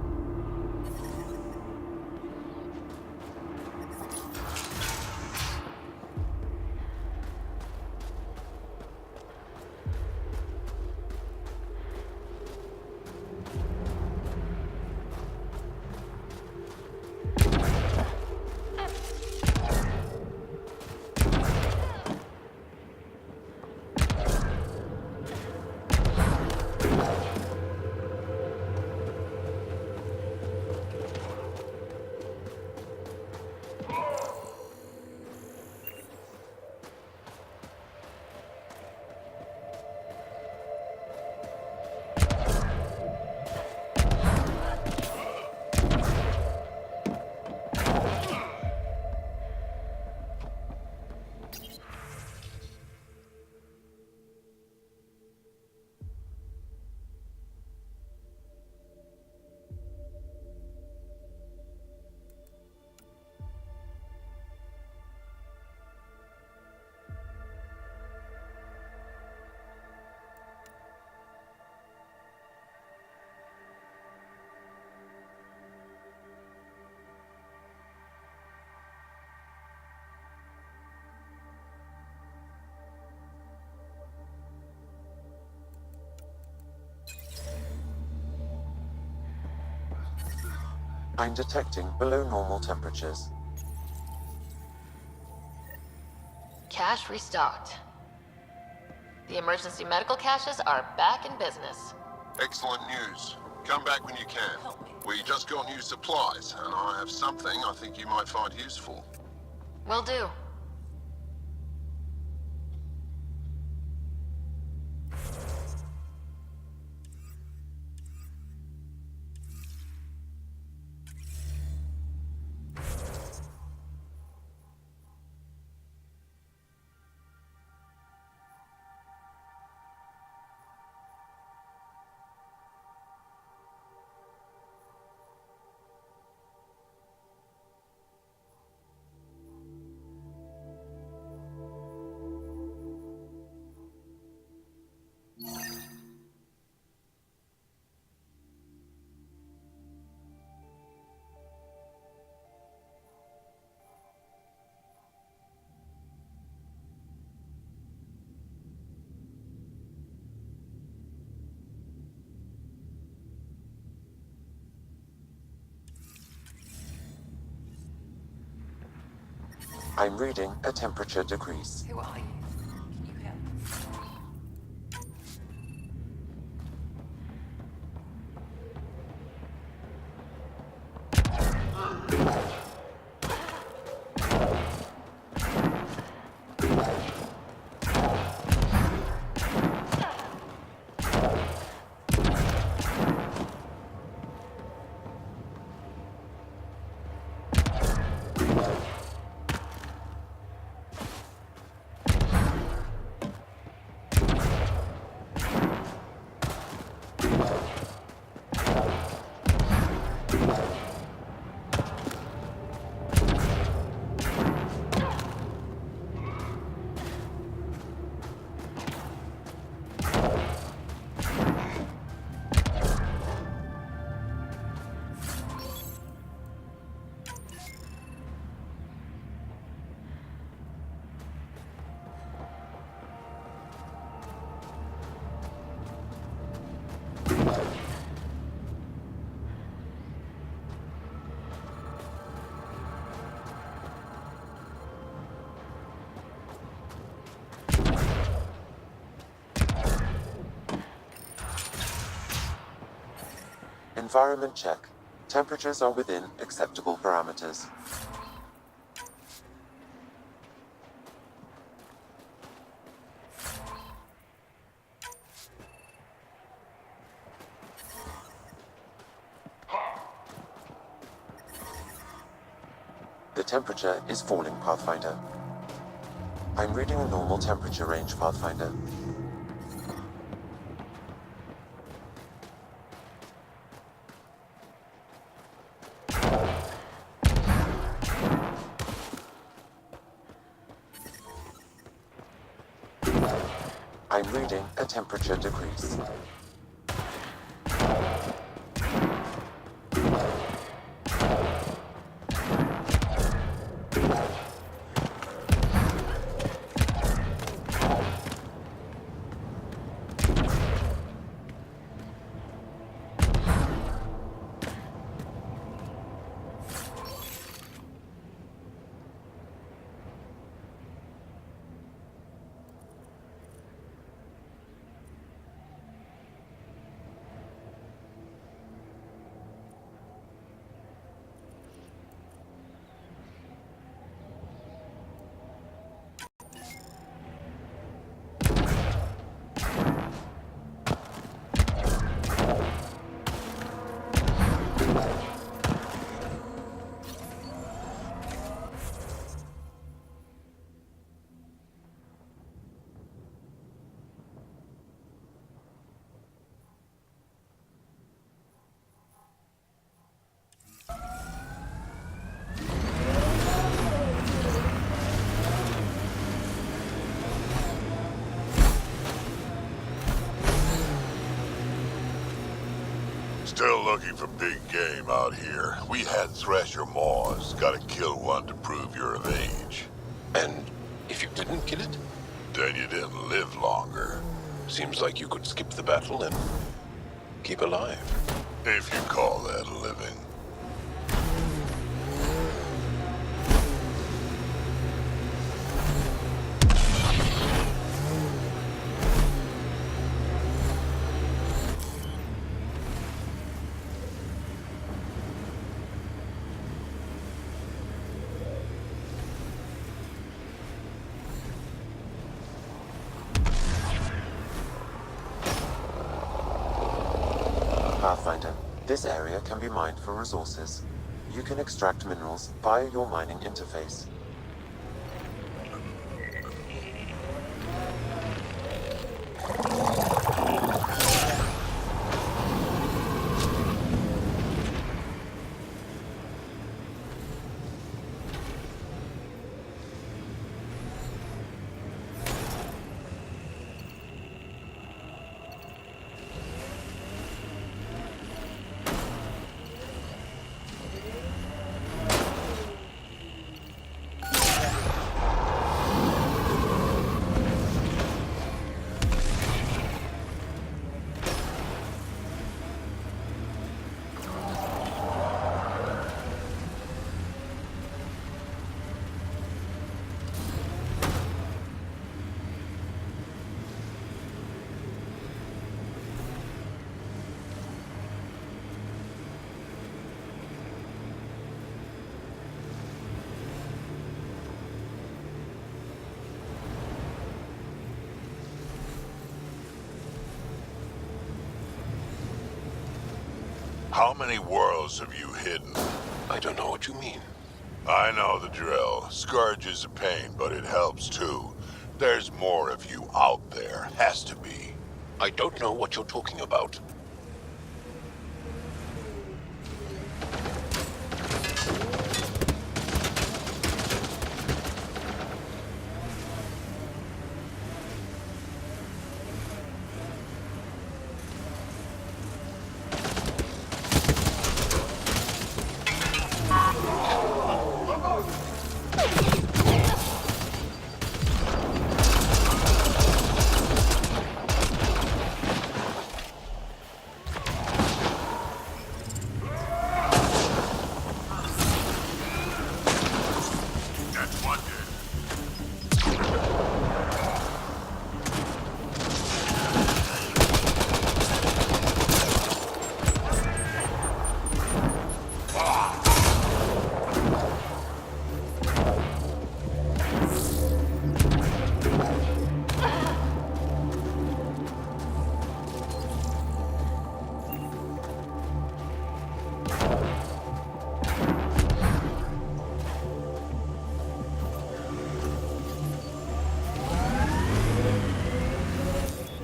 I'm detecting below normal temperatures. Cache restocked. The emergency medical caches are back in business. Excellent news. Come back when you can. We just got new supplies, and I have something I think you might find useful. Will do. I'm reading a temperature decrease. Who are you? Can you help? Environment check. Temperatures are within acceptable parameters. The temperature is falling, Pathfinder. I'm reading a normal temperature range, Pathfinder. I'm reading a temperature decrease. Still looking for big game out here. We had Thresher Maws. Gotta kill one to prove you're of age. And if you didn't kill it? Then you didn't live longer. Seems like you could skip the battle and keep alive. If you call that living. Pathfinder, this area can be mined for resources. You can extract minerals via your mining interface. How many worlds have you hidden? I don't know what you mean. I know the drill. Scourge is a pain, but it helps too. There's more of you out there. Has to be. I don't know what you're talking about.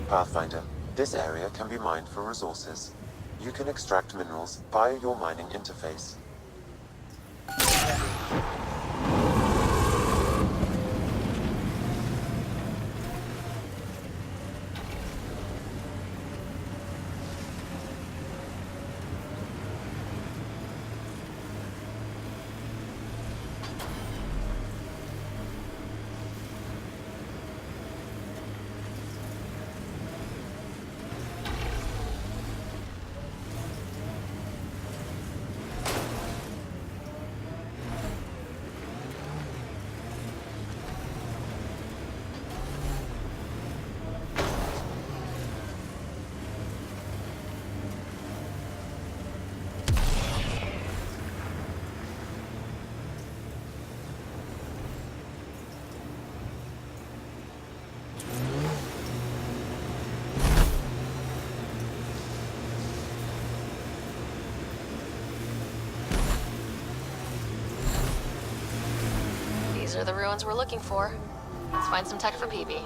Pathfinder, this area can be mined for resources. You can extract minerals via your mining interface. These are the ruins we're looking for. Let's find some tech for PB.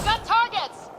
Got targets!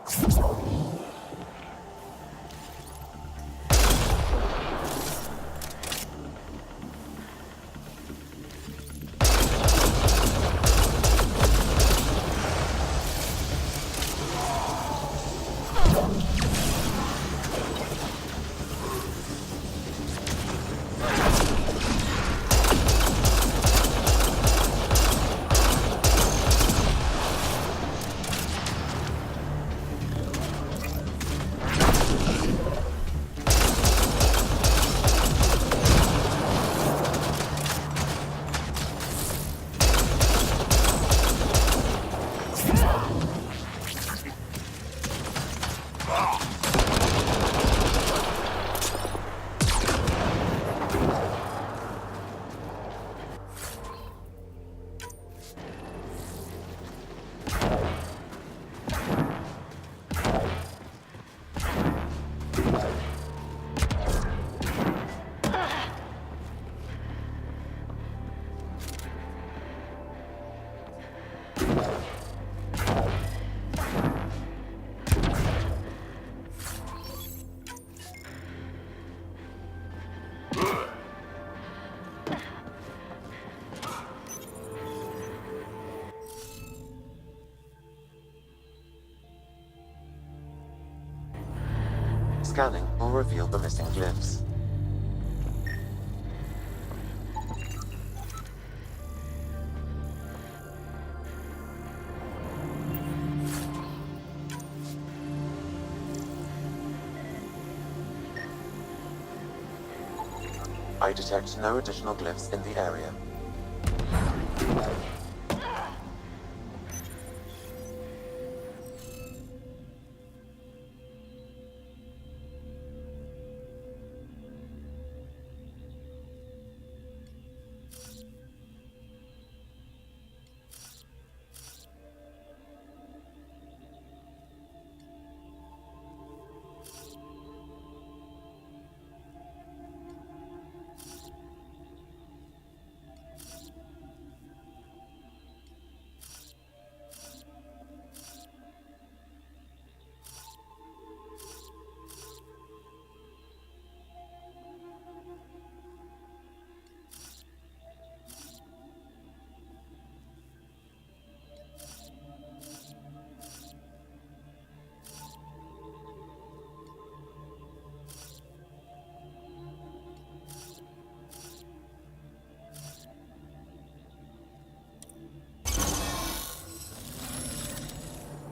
Scanning will reveal the missing glyphs. I detect no additional glyphs in the area.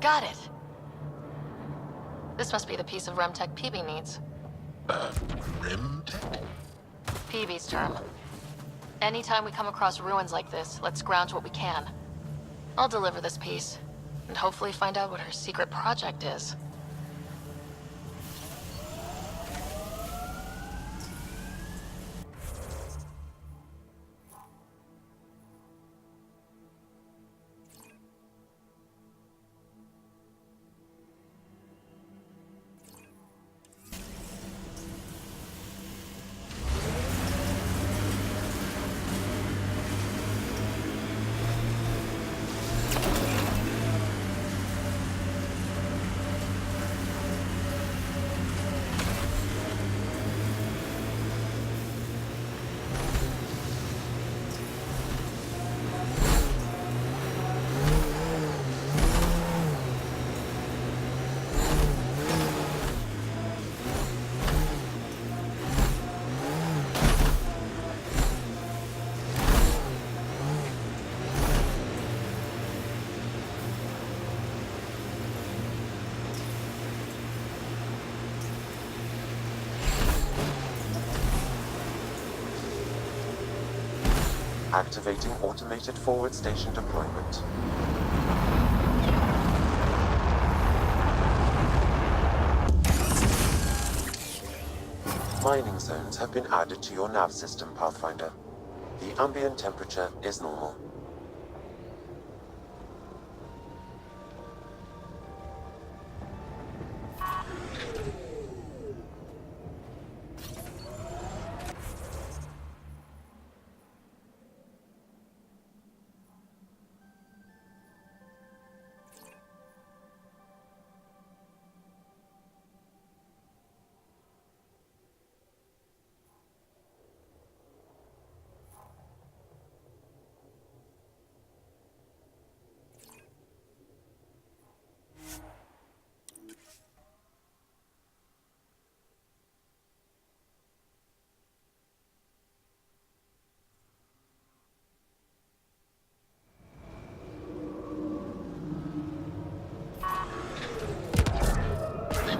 Got it. This must be the piece of Remtech Peavy needs. Remtech? Peavy's term. Anytime we come across ruins like this, let's scrounge what we can. I'll deliver this piece, and hopefully find out what her secret project is. Activating automated forward station deployment. Mining zones have been added to your nav system, Pathfinder. The ambient temperature is normal.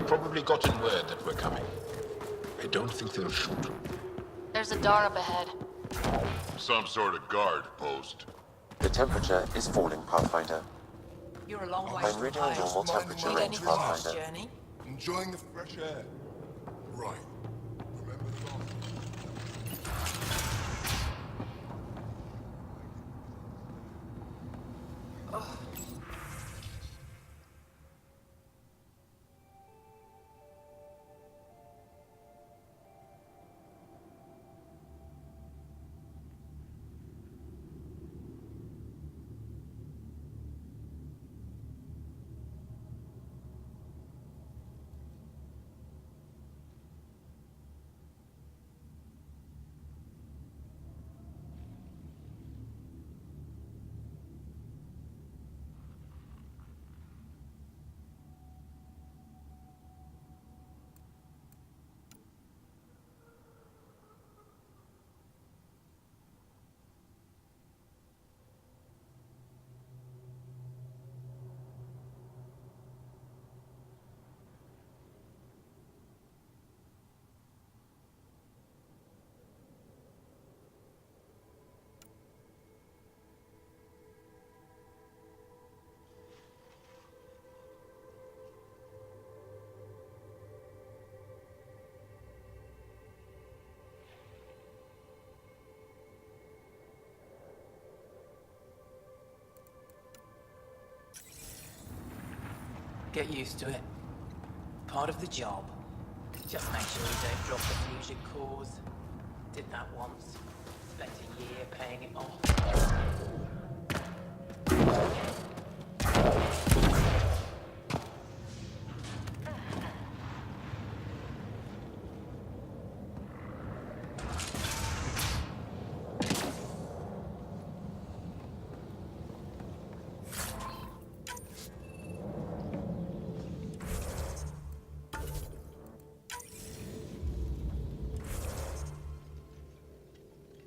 Probably gotten word that we're coming. I don't think they'll shoot. There's a door up ahead. Some sort of guard post. The temperature is falling, Pathfinder. You're a long way I'm from reading home. normal temperature Need range, any more Pathfinder. journey? Enjoying the fresh air. Right. Remember the last... Get used to it. Part of the job. Just make sure you don't drop the fusion cores. Did that once. Spent a year paying it off.